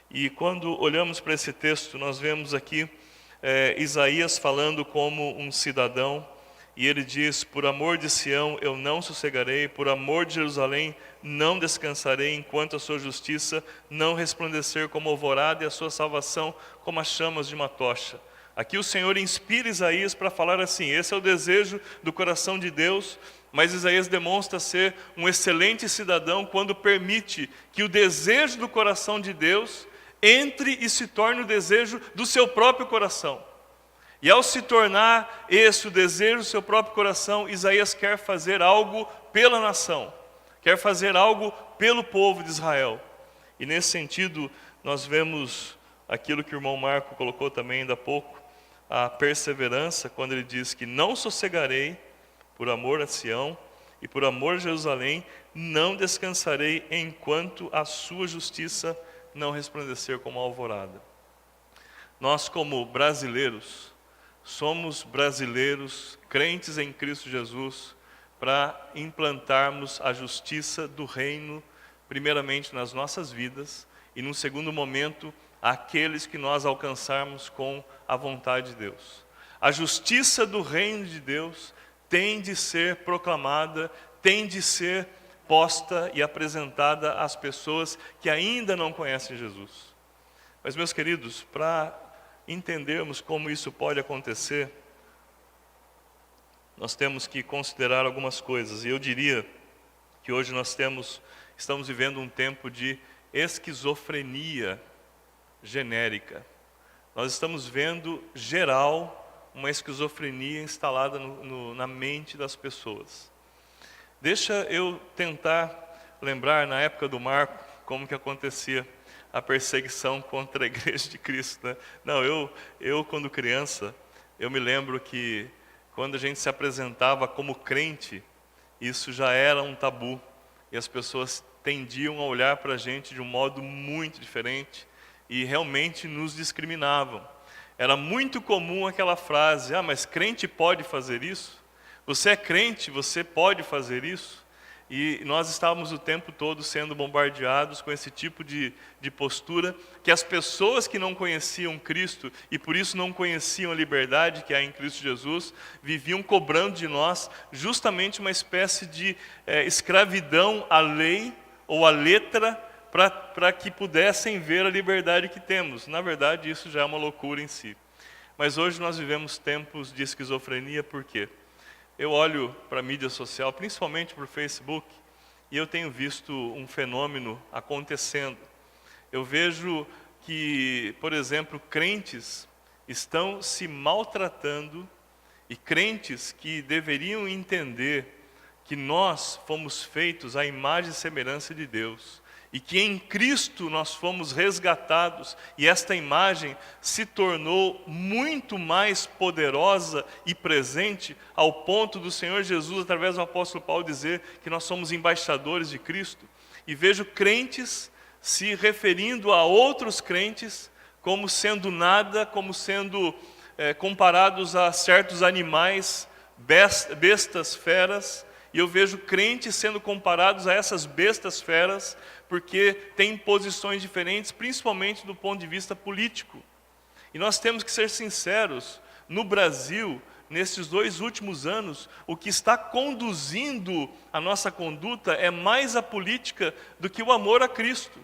E quando olhamos para esse texto, nós vemos aqui Isaías falando como um cidadão, e ele diz: por amor de Sião eu não sossegarei, por amor de Jerusalém não descansarei, enquanto a sua justiça não resplandecer como alvorada e a sua salvação como as chamas de uma tocha. Aqui o Senhor inspira Isaías para falar assim: esse é o desejo do coração de Deus. Mas Isaías demonstra ser um excelente cidadão quando permite que o desejo do coração de Deus entre e se torne o desejo do seu próprio coração. E ao se tornar esse o desejo do seu próprio coração, Isaías quer fazer algo pela nação, quer fazer algo pelo povo de Israel. E nesse sentido, nós vemos aquilo que o irmão Marco colocou também ainda há pouco, a perseverança, quando ele diz que não sossegarei por amor a Sião e por amor a Jerusalém, não descansarei enquanto a sua justiça não resplandecer como a alvorada. Nós, como brasileiros, somos brasileiros, crentes em Cristo Jesus, para implantarmos a justiça do reino, primeiramente nas nossas vidas, e num segundo momento, aqueles que nós alcançarmos com a vontade de Deus. A justiça do reino de Deus tem de ser proclamada, tem de ser posta e apresentada às pessoas que ainda não conhecem Jesus. Mas, meus queridos, para entendermos como isso pode acontecer, nós temos que considerar algumas coisas. E eu diria que hoje estamos vivendo um tempo de esquizofrenia genérica. Nós estamos vendo, geral, uma esquizofrenia instalada na mente das pessoas. Deixa eu tentar lembrar, na época do Marco, como que acontecia a perseguição contra a Igreja de Cristo, né? Não, eu quando criança, eu me lembro que quando a gente se apresentava como crente, isso já era um tabu, e as pessoas tendiam a olhar para a gente de um modo muito diferente, e realmente nos discriminavam. Era muito comum aquela frase: ah, mas crente pode fazer isso? Você é crente, você pode fazer isso? E nós estávamos o tempo todo sendo bombardeados com esse tipo de postura, que as pessoas que não conheciam Cristo, e por isso não conheciam a liberdade que há em Cristo Jesus, viviam cobrando de nós justamente uma espécie de escravidão à lei ou à letra, para que pudessem ver a liberdade que temos. Na verdade, isso já é uma loucura em si. Mas hoje nós vivemos tempos de esquizofrenia. Por quê? Eu olho para a mídia social, principalmente para o Facebook, e eu tenho visto um fenômeno acontecendo. Eu vejo que, por exemplo, crentes estão se maltratando, e crentes que deveriam entender que nós fomos feitos à imagem e semelhança de Deus, e que em Cristo nós fomos resgatados, e esta imagem se tornou muito mais poderosa e presente, ao ponto do Senhor Jesus, através do apóstolo Paulo, dizer que nós somos embaixadores de Cristo. E vejo crentes se referindo a outros crentes como sendo nada, como sendo comparados a certos animais, bestas, feras. E eu vejo crentes sendo comparados a essas bestas feras, porque têm posições diferentes, principalmente do ponto de vista político. E nós temos que ser sinceros: no Brasil, nesses 2 últimos anos, o que está conduzindo a nossa conduta é mais a política do que o amor a Cristo,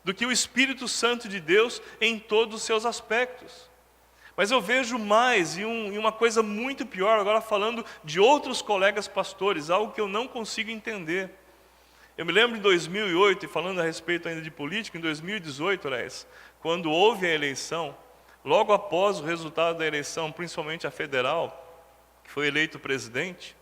do que o Espírito Santo de Deus em todos os seus aspectos. Mas eu vejo mais, e uma coisa muito pior, agora falando de outros colegas pastores, algo que eu não consigo entender. Eu me lembro de 2008, e falando a respeito ainda de política, em 2018, aliás, quando houve a eleição, logo após o resultado da eleição, principalmente a federal, que foi eleito presidente,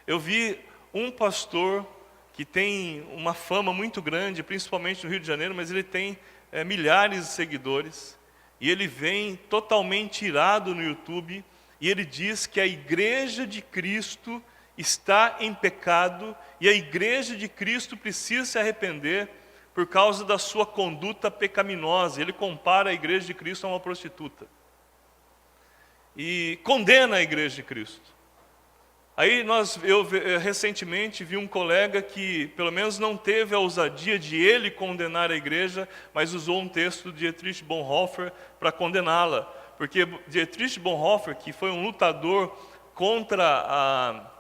eu vi um pastor que tem uma fama muito grande, principalmente no Rio de Janeiro, mas ele tem milhares de seguidores, e ele vem totalmente irado no YouTube, e ele diz que a Igreja de Cristo está em pecado, e a Igreja de Cristo precisa se arrepender por causa da sua conduta pecaminosa. Ele compara a Igreja de Cristo a uma prostituta. E condena a Igreja de Cristo. Aí eu recentemente vi um colega que pelo menos não teve a ousadia de ele condenar a igreja, mas usou um texto de Dietrich Bonhoeffer para condená-la. Porque Dietrich Bonhoeffer, que foi um lutador contra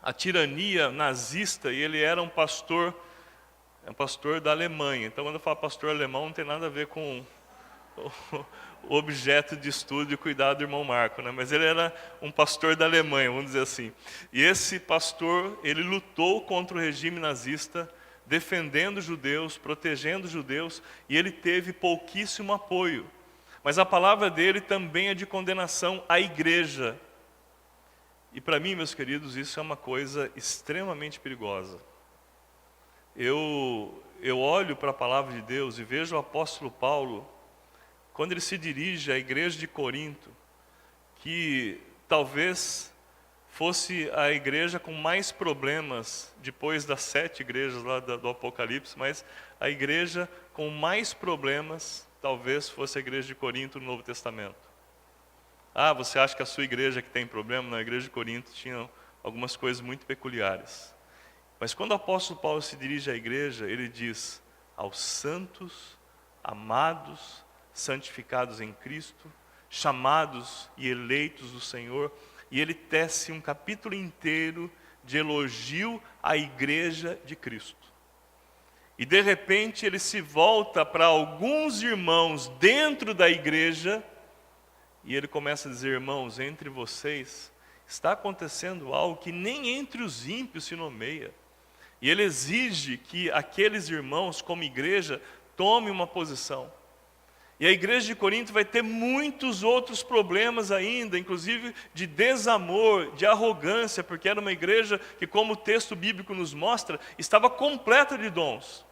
a tirania nazista, e ele era um pastor da Alemanha. Então, quando eu falo pastor alemão, não tem nada a ver com o objeto de estudo e cuidado do irmão Marco, né? Mas ele era um pastor da Alemanha, vamos dizer assim. E esse pastor, ele lutou contra o regime nazista, defendendo os judeus, protegendo os judeus, e ele teve pouquíssimo apoio. Mas a palavra dele também é de condenação à igreja. E para mim, meus queridos, isso é uma coisa extremamente perigosa. Eu olho para a palavra de Deus e vejo o apóstolo Paulo, quando ele se dirige à igreja de Corinto, que talvez fosse a igreja com mais problemas, depois das 7 igrejas lá do Apocalipse, mas a igreja com mais problemas, talvez fosse a igreja de Corinto no Novo Testamento. Ah, você acha que a sua igreja que tem problema? Não, a igreja de Corinto tinha algumas coisas muito peculiares. Mas quando o apóstolo Paulo se dirige à igreja, ele diz: aos santos, amados, santificados em Cristo, chamados e eleitos do Senhor, e ele tece um capítulo inteiro de elogio à igreja de Cristo. E de repente ele se volta para alguns irmãos dentro da igreja, e ele começa a dizer: irmãos, entre vocês está acontecendo algo que nem entre os ímpios se nomeia. E ele exige que aqueles irmãos, como igreja, tomem uma posição. E a igreja de Corinto vai ter muitos outros problemas ainda, inclusive de desamor, de arrogância, porque era uma igreja que, como o texto bíblico nos mostra, estava completa de dons.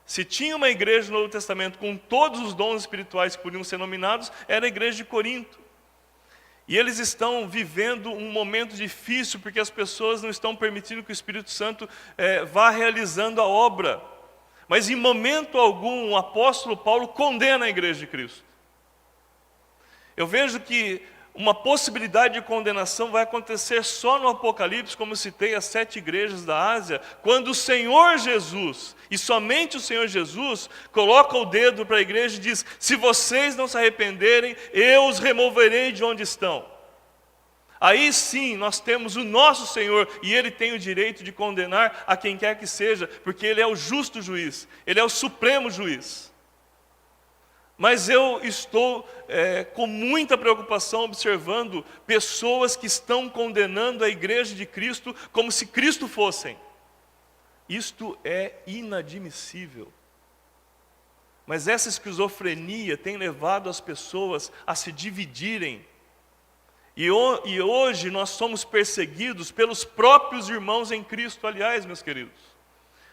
Se tinha uma igreja no Novo Testamento com todos os dons espirituais que podiam ser nominados, era a igreja de Corinto. E eles estão vivendo um momento difícil, porque as pessoas não estão permitindo que o Espírito Santo vá realizando a obra. Mas em momento algum o apóstolo Paulo condena a igreja de Cristo. Eu vejo que uma possibilidade de condenação vai acontecer só no Apocalipse, como citei as 7 igrejas da Ásia, quando o Senhor Jesus, e somente o Senhor Jesus, coloca o dedo para a igreja e diz: se vocês não se arrependerem, eu os removerei de onde estão. Aí sim nós temos o nosso Senhor, e Ele tem o direito de condenar a quem quer que seja, porque Ele é o justo juiz, Ele é o supremo juiz. Mas eu estou com muita preocupação observando pessoas que estão condenando a igreja de Cristo como se Cristo fossem. Isto é inadmissível. Mas essa esquizofrenia tem levado as pessoas a se dividirem. E hoje nós somos perseguidos pelos próprios irmãos em Cristo. Aliás, meus queridos,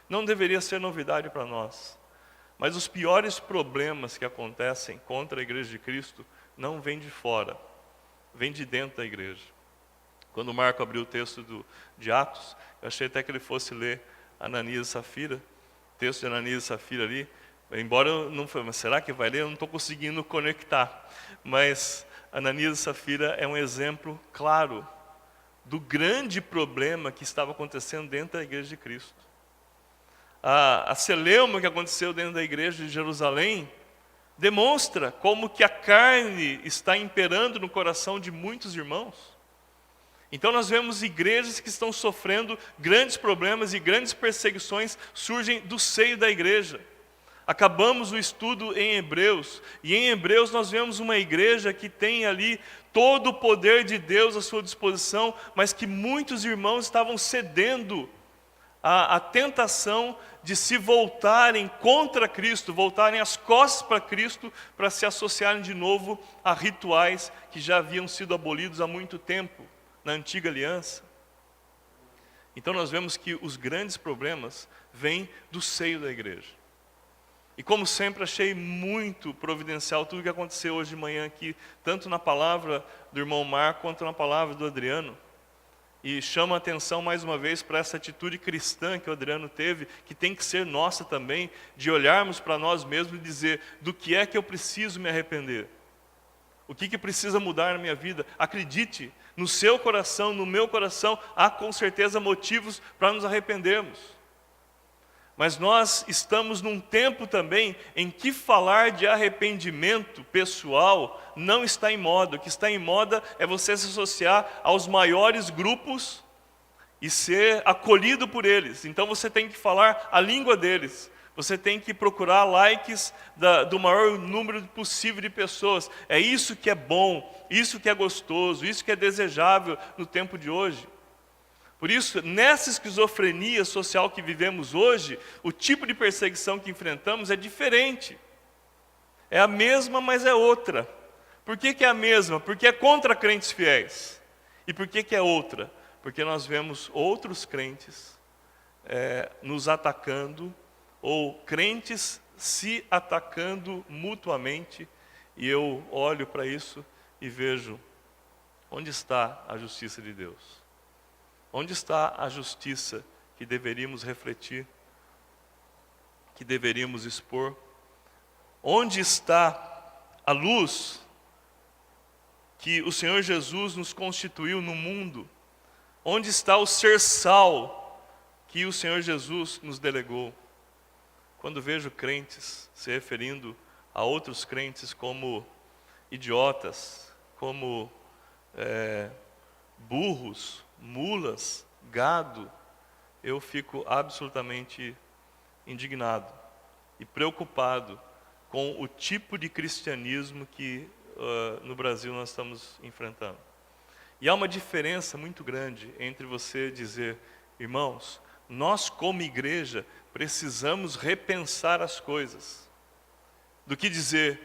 não deveria ser novidade para nós. Mas os piores problemas que acontecem contra a igreja de Cristo não vêm de fora, vêm de dentro da igreja. Quando o Marco abriu o texto de Atos, eu achei até que ele fosse ler Ananias e Safira, o texto de Ananias e Safira ali, embora eu não foi, mas será que vai ler? Eu não estou conseguindo conectar. Mas Ananias e Safira é um exemplo claro do grande problema que estava acontecendo dentro da igreja de Cristo. A celeuma que aconteceu dentro da igreja de Jerusalém demonstra como que a carne está imperando no coração de muitos irmãos. Então nós vemos igrejas que estão sofrendo grandes problemas e grandes perseguições surgem do seio da igreja. Acabamos o estudo em Hebreus, e em Hebreus nós vemos uma igreja que tem ali todo o poder de Deus à sua disposição, mas que muitos irmãos estavam cedendo a tentação de se voltarem contra Cristo, voltarem as costas para Cristo, para se associarem de novo a rituais que já haviam sido abolidos há muito tempo, na antiga aliança. Então nós vemos que os grandes problemas vêm do seio da igreja. E como sempre, achei muito providencial tudo o que aconteceu hoje de manhã aqui, tanto na palavra do irmão Marco, quanto na palavra do Adriano. E chama a atenção mais uma vez para essa atitude cristã que o Adriano teve, que tem que ser nossa também, de olharmos para nós mesmos e dizer, do que é que eu preciso me arrepender? O que precisa mudar na minha vida? Acredite, no seu coração, no meu coração, há com certeza motivos para nos arrependermos. Mas nós estamos num tempo também em que falar de arrependimento pessoal não está em moda. O que está em moda é você se associar aos maiores grupos e ser acolhido por eles. Então você tem que falar a língua deles. Você tem que procurar likes do maior número possível de pessoas. É isso que é bom, isso que é gostoso, isso que é desejável no tempo de hoje. Por isso, nessa esquizofrenia social que vivemos hoje, o tipo de perseguição que enfrentamos é diferente. É a mesma, mas é outra. Por que é a mesma? Porque é contra crentes fiéis. E por que é outra? Porque nós vemos outros crentes nos atacando, ou crentes se atacando mutuamente, e eu olho para isso e vejo, onde está a justiça de Deus? Onde está a justiça que deveríamos refletir, que deveríamos expor? Onde está a luz que o Senhor Jesus nos constituiu no mundo? Onde está o ser sal que o Senhor Jesus nos delegou? Quando vejo crentes se referindo a outros crentes como idiotas, como burros, mulas, gado, eu fico absolutamente indignado e preocupado com o tipo de cristianismo que no Brasil nós estamos enfrentando. E há uma diferença muito grande entre você dizer, irmãos, nós como igreja precisamos repensar as coisas, do que dizer,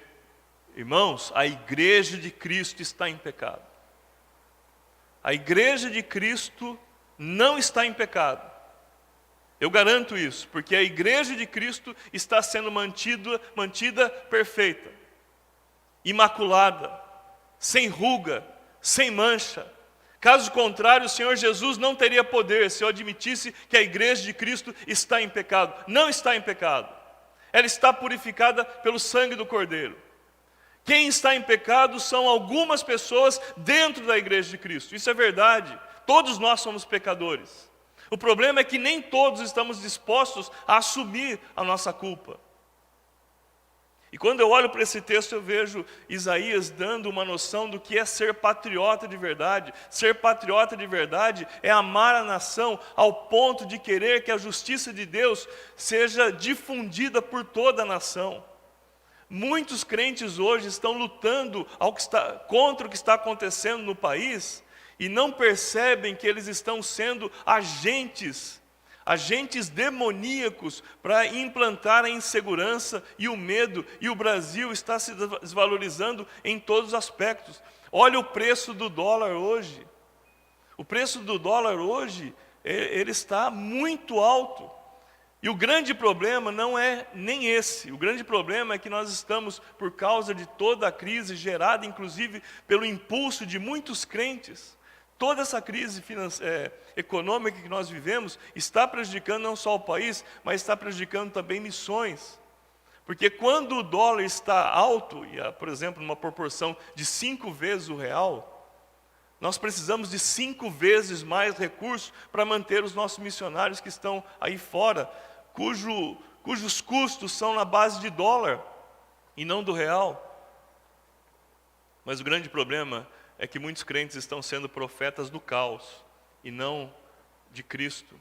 irmãos, a igreja de Cristo está em pecado. A igreja de Cristo não está em pecado. Eu garanto isso, porque a igreja de Cristo está sendo mantida perfeita, imaculada, sem ruga, sem mancha. Caso contrário, o Senhor Jesus não teria poder se eu admitisse que a igreja de Cristo está em pecado. Não está em pecado. Ela está purificada pelo sangue do Cordeiro. Quem está em pecado são algumas pessoas dentro da igreja de Cristo. Isso é verdade. Todos nós somos pecadores. O problema é que nem todos estamos dispostos a assumir a nossa culpa. E quando eu olho para esse texto, eu vejo Isaías dando uma noção do que é ser patriota de verdade. Ser patriota de verdade é amar a nação ao ponto de querer que a justiça de Deus seja difundida por toda a nação. Muitos crentes hoje estão lutando contra o que está acontecendo no país e não percebem que eles estão sendo agentes demoníacos para implantar a insegurança e o medo, e o Brasil está se desvalorizando em todos os aspectos. Olha o preço do dólar hoje. O preço do dólar hoje, ele está muito alto. E o grande problema não é nem esse. O grande problema é que nós estamos, por causa de toda a crise gerada, inclusive, pelo impulso de muitos crentes, toda essa crise econômica que nós vivemos está prejudicando não só o país, mas está prejudicando também missões. Porque quando o dólar está alto, por exemplo, numa proporção de 5 vezes o real, nós precisamos de 5 vezes mais recursos para manter os nossos missionários que estão aí fora, cujos custos são na base de dólar e não do real. Mas o grande problema é que muitos crentes estão sendo profetas do caos e não de Cristo.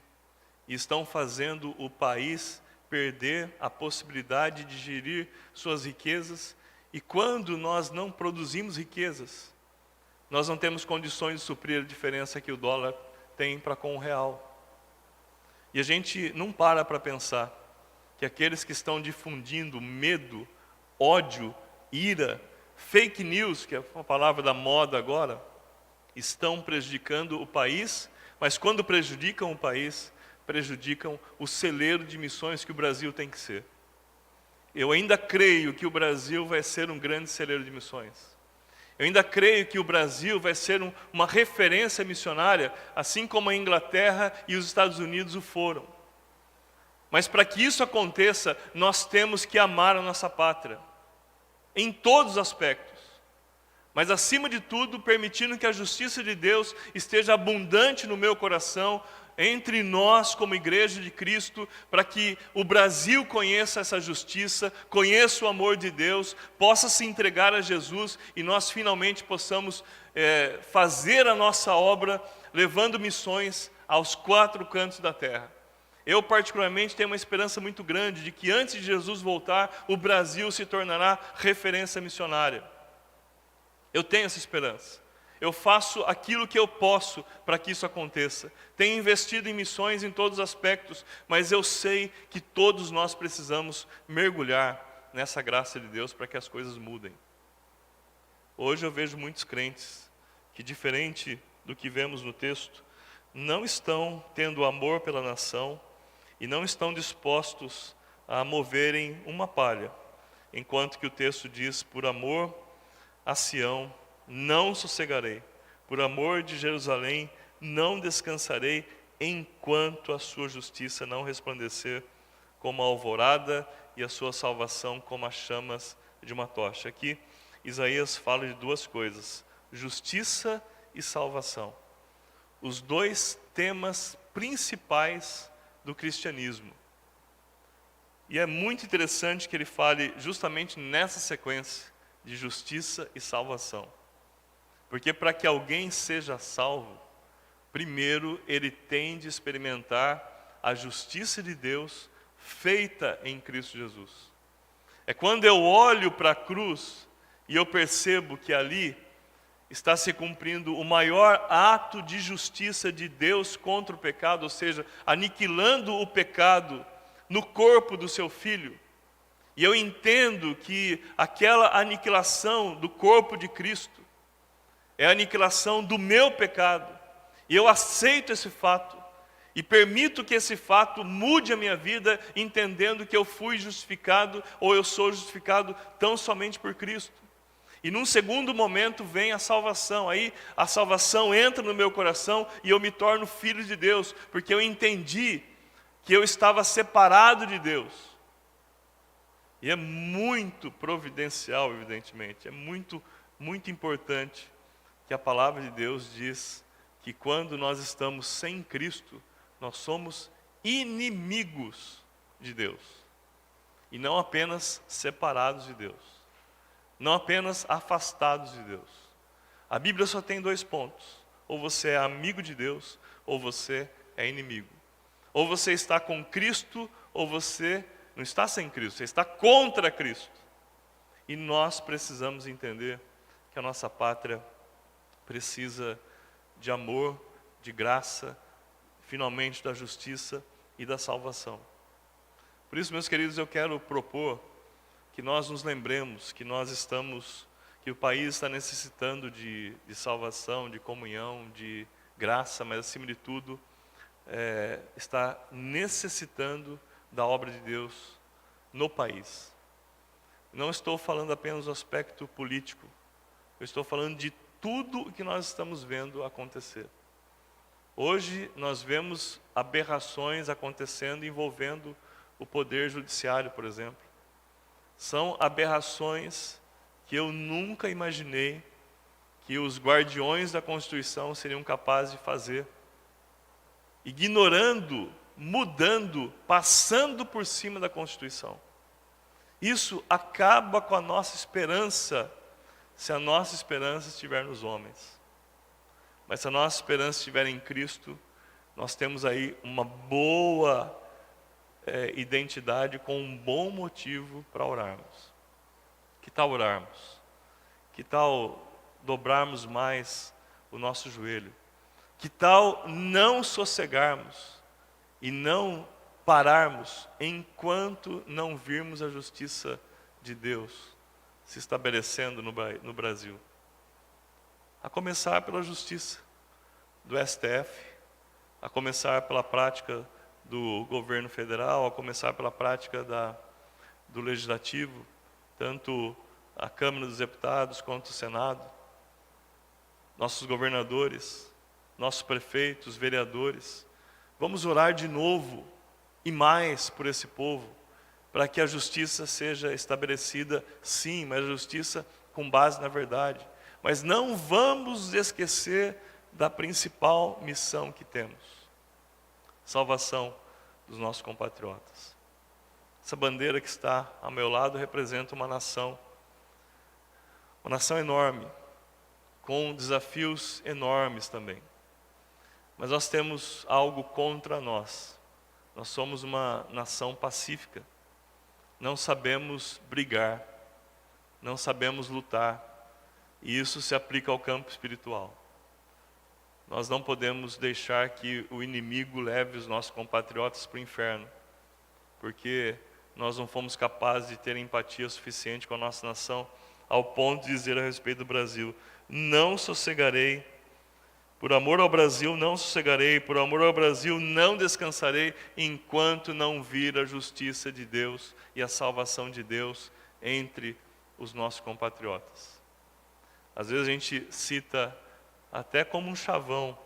E estão fazendo o país perder a possibilidade de gerir suas riquezas. E quando nós não produzimos riquezas, nós não temos condições de suprir a diferença que o dólar tem para com o real. E a gente não para pensar que aqueles que estão difundindo medo, ódio, ira, fake news, que é uma palavra da moda agora, estão prejudicando o país, mas quando prejudicam o país, prejudicam o celeiro de missões que o Brasil tem que ser. Eu ainda creio que o Brasil vai ser um grande celeiro de missões. Eu ainda creio que o Brasil vai ser uma referência missionária, assim como a Inglaterra e os Estados Unidos o foram. Mas para que isso aconteça, nós temos que amar a nossa pátria, em todos os aspectos. Mas acima de tudo, permitindo que a justiça de Deus esteja abundante no meu coração, entre nós como igreja de Cristo, para que o Brasil conheça essa justiça, conheça o amor de Deus, possa se entregar a Jesus e nós finalmente possamos fazer a nossa obra, levando missões aos 4 cantos da terra. Eu particularmente tenho uma esperança muito grande de que antes de Jesus voltar, o Brasil se tornará referência missionária. Eu tenho essa esperança. Eu faço aquilo que eu posso para que isso aconteça. Tenho investido em missões em todos os aspectos, mas eu sei que todos nós precisamos mergulhar nessa graça de Deus para que as coisas mudem. Hoje eu vejo muitos crentes que, diferente do que vemos no texto, não estão tendo amor pela nação e não estão dispostos a moverem uma palha, enquanto que o texto diz: por amor a Sião não sossegarei, por amor de Jerusalém não descansarei, enquanto a sua justiça não resplandecer como a alvorada e a sua salvação como as chamas de uma tocha. Aqui Isaías fala de 2 coisas: justiça e salvação. Os 2 temas principais do cristianismo. E é muito interessante que ele fale justamente nessa sequência de justiça e salvação. Porque para que alguém seja salvo, primeiro ele tem de experimentar a justiça de Deus feita em Cristo Jesus. É quando eu olho para a cruz e eu percebo que ali está se cumprindo o maior ato de justiça de Deus contra o pecado, ou seja, aniquilando o pecado no corpo do seu Filho. E eu entendo que aquela aniquilação do corpo de Cristo é a aniquilação do meu pecado. E eu aceito esse fato e permito que esse fato mude a minha vida, entendendo que eu fui justificado, ou eu sou justificado tão somente por Cristo. E num segundo momento vem a salvação. Aí a salvação entra no meu coração e eu me torno filho de Deus, porque eu entendi que eu estava separado de Deus. E é muito providencial, evidentemente, é muito, muito importante que a palavra de Deus diz que quando nós estamos sem Cristo, nós somos inimigos de Deus. E não apenas separados de Deus. Não apenas afastados de Deus. A Bíblia só tem 2 pontos. Ou você é amigo de Deus, ou você é inimigo. Ou você está com Cristo, ou você não está sem Cristo, você está contra Cristo. E nós precisamos entender que a nossa pátria precisa de amor, de graça, finalmente da justiça e da salvação. Por isso, meus queridos, eu quero propor que nós nos lembremos que que o país está necessitando de salvação, de comunhão, de graça, mas acima de tudo, está necessitando da obra de Deus no país. Não estou falando apenas do aspecto político, eu estou falando de tudo o que nós estamos vendo acontecer. Hoje nós vemos aberrações acontecendo envolvendo o poder judiciário, por exemplo. São aberrações que eu nunca imaginei que os guardiões da Constituição seriam capazes de fazer. Ignorando, mudando, passando por cima da Constituição. Isso acaba com a nossa esperança, se a nossa esperança estiver nos homens. Mas se a nossa esperança estiver em Cristo, nós temos aí uma boa identidade com um bom motivo para orarmos. Que tal orarmos? Que tal dobrarmos mais o nosso joelho? Que tal não sossegarmos e não pararmos enquanto não virmos a justiça de Deus se estabelecendo no Brasil. A começar pela justiça do STF, a começar pela prática do governo federal, a começar pela prática do legislativo, tanto a Câmara dos Deputados quanto o Senado, nossos governadores, nossos prefeitos, vereadores. Vamos orar de novo e mais por esse povo, para que a justiça seja estabelecida, sim, mas a justiça com base na verdade. Mas não vamos esquecer da principal missão que temos: salvação dos nossos compatriotas. Essa bandeira que está ao meu lado representa uma nação enorme, com desafios enormes também. Mas nós temos algo contra nós. Nós somos uma nação pacífica. Não sabemos brigar, não sabemos lutar, e isso se aplica ao campo espiritual. Nós não podemos deixar que o inimigo leve os nossos compatriotas para o inferno, porque nós não fomos capazes de ter empatia suficiente com a nossa nação, ao ponto de dizer a respeito do Brasil: não sossegarei, por amor ao Brasil não sossegarei, por amor ao Brasil não descansarei, enquanto não vir a justiça de Deus e a salvação de Deus entre os nossos compatriotas. Às vezes a gente cita até como um chavão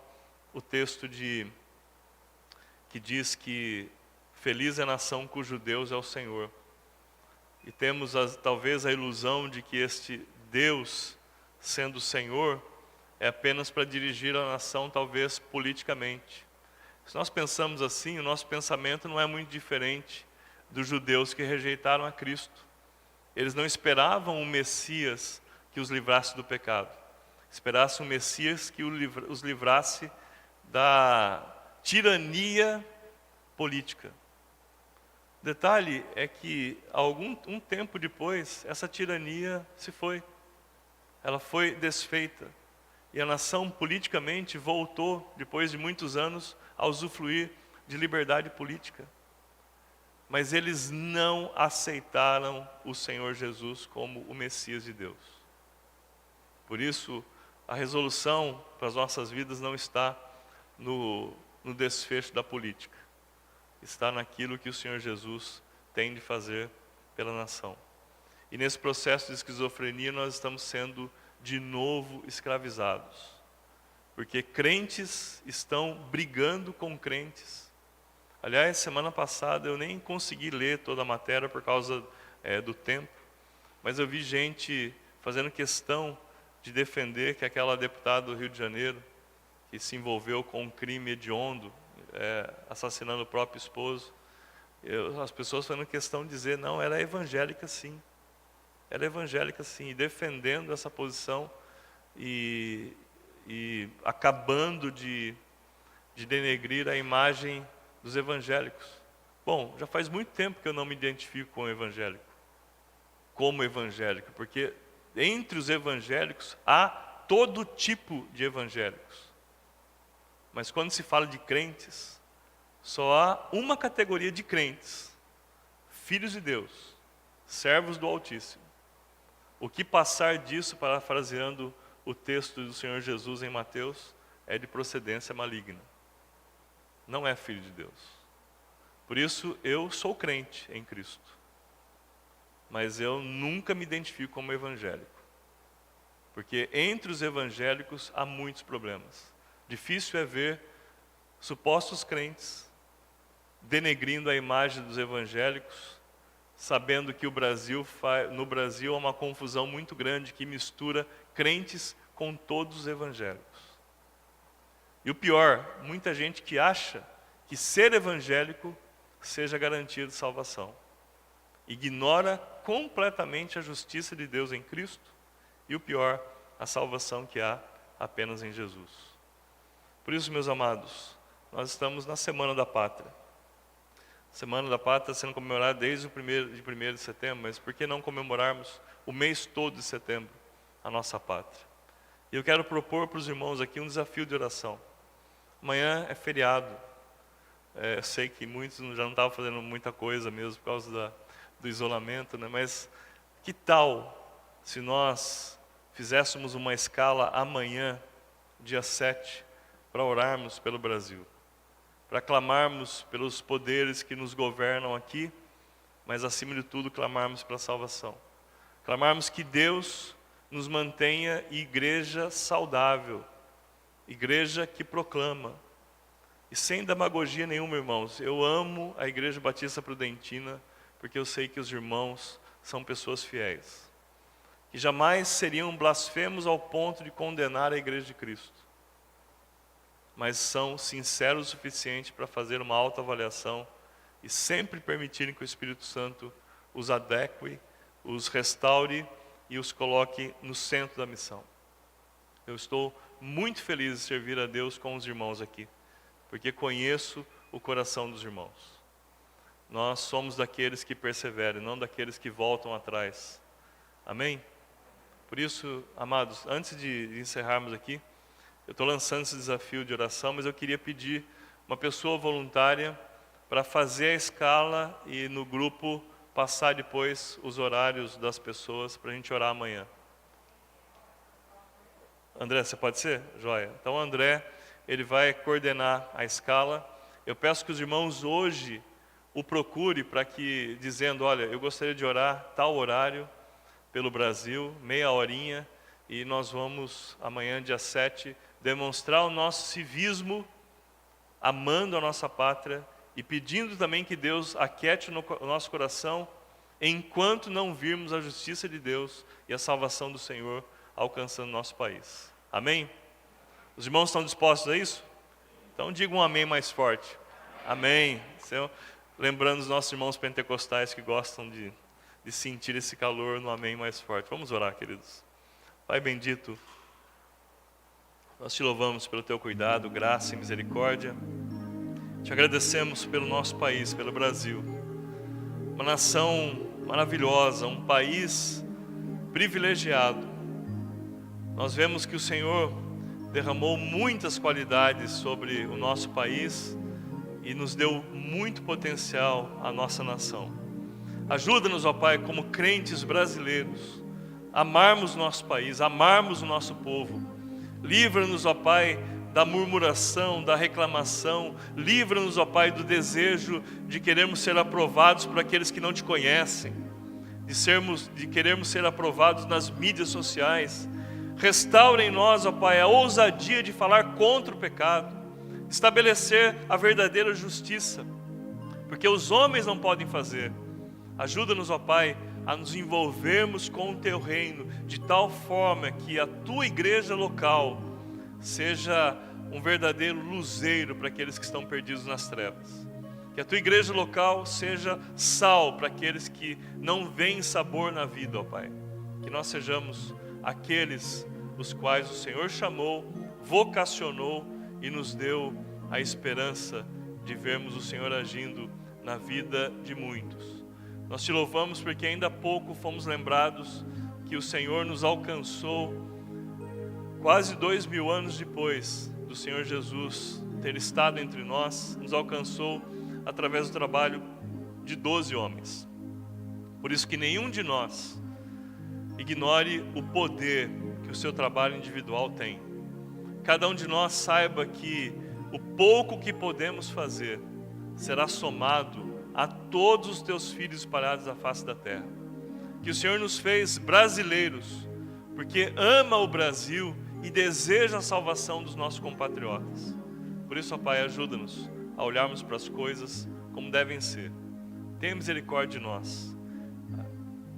o texto que diz que feliz é a nação cujo Deus é o Senhor. E temos talvez a ilusão de que este Deus, sendo o Senhor, é apenas para dirigir a nação, talvez politicamente. Se nós pensamos assim, o nosso pensamento não é muito diferente dos judeus que rejeitaram a Cristo. Eles não esperavam um Messias que os livrasse do pecado. Esperassem um Messias que os livrasse da tirania política. Detalhe é que, um tempo depois, essa tirania se foi. Ela foi desfeita. E a nação politicamente voltou, depois de muitos anos, a usufruir de liberdade política. Mas eles não aceitaram o Senhor Jesus como o Messias de Deus. Por isso, a resolução para as nossas vidas não está no desfecho da política. Está naquilo que o Senhor Jesus tem de fazer pela nação. E nesse processo de esquizofrenia nós estamos sendo de novo escravizados. Porque crentes estão brigando com crentes. Aliás, semana passada eu nem consegui ler toda a matéria por causa do tempo, mas eu vi gente fazendo questão de defender que aquela deputada do Rio de Janeiro, que se envolveu com um crime hediondo, assassinando o próprio esposo, as pessoas fazendo questão de dizer: não, ela é evangélica sim. Ela é evangélica sim, e defendendo essa posição e acabando de denegrir a imagem dos evangélicos. Bom, já faz muito tempo que eu não me identifico como evangélico, porque entre os evangélicos há todo tipo de evangélicos. Mas quando se fala de crentes, só há uma categoria de crentes: filhos de Deus, servos do Altíssimo. O que passar disso, parafraseando o texto do Senhor Jesus em Mateus, é de procedência maligna. Não é filho de Deus. Por isso, eu sou crente em Cristo. Mas eu nunca me identifico como evangélico. Porque entre os evangélicos há muitos problemas. Difícil é ver supostos crentes denegrindo a imagem dos evangélicos, sabendo que no Brasil há uma confusão muito grande que mistura crentes com todos os evangélicos. E o pior, muita gente que acha que ser evangélico seja garantia de salvação. Ignora completamente a justiça de Deus em Cristo e o pior, a salvação que há apenas em Jesus. Por isso, meus amados, nós estamos na Semana da Pátria. Semana da Pátria sendo comemorada desde o 1º de setembro, mas por que não comemorarmos o mês todo de setembro, a nossa pátria? E eu quero propor para os irmãos aqui um desafio de oração. Amanhã é feriado, Sei que muitos já não estavam fazendo muita coisa mesmo por causa do isolamento, né? Mas que tal se nós fizéssemos uma escala amanhã, dia 7, para orarmos pelo Brasil, para clamarmos pelos poderes que nos governam aqui, mas acima de tudo clamarmos pela salvação. Clamarmos que Deus nos mantenha igreja saudável, igreja que proclama. E sem demagogia nenhuma, irmãos, eu amo a Igreja Batista Prudentina, porque eu sei que os irmãos são pessoas fiéis, que jamais seriam blasfemos ao ponto de condenar a Igreja de Cristo, mas são sinceros o suficiente para fazer uma autoavaliação e sempre permitirem que o Espírito Santo os adeque, os restaure e os coloque no centro da missão. Eu estou muito feliz de servir a Deus com os irmãos aqui, porque conheço o coração dos irmãos. Nós somos daqueles que perseveram, não daqueles que voltam atrás. Amém? Por isso, amados, antes de encerrarmos aqui, eu estou lançando esse desafio de oração, mas eu queria pedir uma pessoa voluntária para fazer a escala e no grupo passar depois os horários das pessoas para a gente orar amanhã. André, você pode ser? Joia. Então, André, ele vai coordenar a escala. Eu peço que os irmãos hoje o procure para que, dizendo, olha, eu gostaria de orar tal horário pelo Brasil, meia horinha, e nós vamos, amanhã, dia 7, demonstrar o nosso civismo, amando a nossa pátria e pedindo também que Deus aquiete o nosso coração enquanto não virmos a justiça de Deus e a salvação do Senhor alcançando nosso país. Amém? Os irmãos estão dispostos a isso? Então digam um amém mais forte. Amém. Lembrando os nossos irmãos pentecostais que gostam de sentir esse calor no amém mais forte. Vamos orar, queridos. Pai bendito, nós te louvamos pelo teu cuidado, graça e misericórdia. Te agradecemos pelo nosso país, pelo Brasil. Uma nação maravilhosa, um país privilegiado. Nós vemos que o Senhor derramou muitas qualidades sobre o nosso país e nos deu muito potencial à nossa nação. Ajuda-nos, ó Pai, como crentes brasileiros, a amarmos o nosso país, amarmos o nosso povo. Livra-nos, ó Pai, da murmuração, da reclamação. Livra-nos, ó Pai, do desejo de querermos ser aprovados por aqueles que não te conhecem, de querermos ser aprovados nas mídias sociais. Restaura em nós, ó Pai, a ousadia de falar contra o pecado, estabelecer a verdadeira justiça, porque os homens não podem fazer. Ajuda-nos, ó Pai, a nos envolvermos com o teu reino, de tal forma que a tua igreja local seja um verdadeiro luzeiro para aqueles que estão perdidos nas trevas. Que a tua igreja local seja sal para aqueles que não veem sabor na vida, ó Pai. Que nós sejamos aqueles os quais o Senhor chamou, vocacionou e nos deu a esperança de vermos o Senhor agindo na vida de muitos. Nós te louvamos porque ainda há pouco fomos lembrados que o Senhor nos alcançou quase 2000 anos depois do Senhor Jesus ter estado entre nós, nos alcançou através do trabalho de 12 homens. Por isso que nenhum de nós ignore o poder que o seu trabalho individual tem. Cada um de nós saiba que o pouco que podemos fazer será somado a todos os teus filhos espalhados à face da terra. Que o Senhor nos fez brasileiros, porque ama o Brasil e deseja a salvação dos nossos compatriotas. Por isso, ó Pai, ajuda-nos a olharmos para as coisas como devem ser. Tenha misericórdia de nós.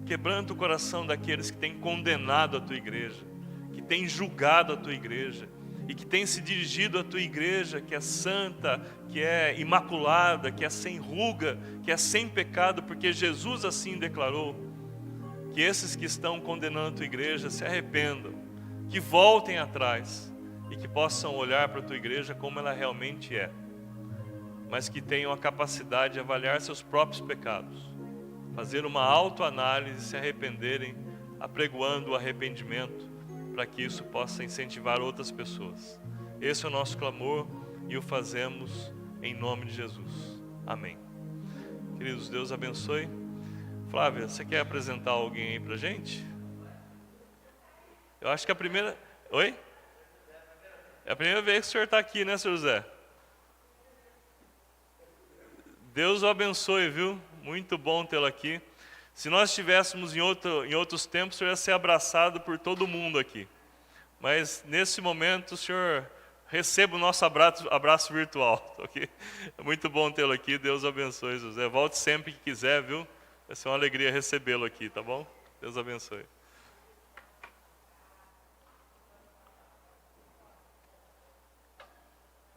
Quebranta o coração daqueles que têm condenado a tua igreja, que têm julgado a tua igreja e que têm se dirigido à tua igreja, que é santa, que é imaculada, que é sem ruga, que é sem pecado, porque Jesus assim declarou. Que esses que estão condenando a tua igreja se arrependam, que voltem atrás e que possam olhar para a tua igreja como ela realmente é, mas que tenham a capacidade de avaliar seus próprios pecados, fazer uma autoanálise e se arrependerem, apregoando o arrependimento, para que isso possa incentivar outras pessoas. Esse é o nosso clamor e o fazemos em nome de Jesus. Amém. Queridos, Deus abençoe. Flávia, você quer apresentar alguém aí pra gente? Eu acho que a primeira... Oi? É a primeira vez que o senhor está aqui, né, senhor José? Deus o abençoe, viu? Muito bom tê-lo aqui. Se nós estivéssemos em outros tempos, o senhor ia ser abraçado por todo mundo aqui. Mas, nesse momento, o senhor receba o nosso abraço virtual. Okay? É muito bom tê-lo aqui. Deus o abençoe, José. Volte sempre que quiser, viu? Vai ser uma alegria recebê-lo aqui, tá bom? Deus abençoe.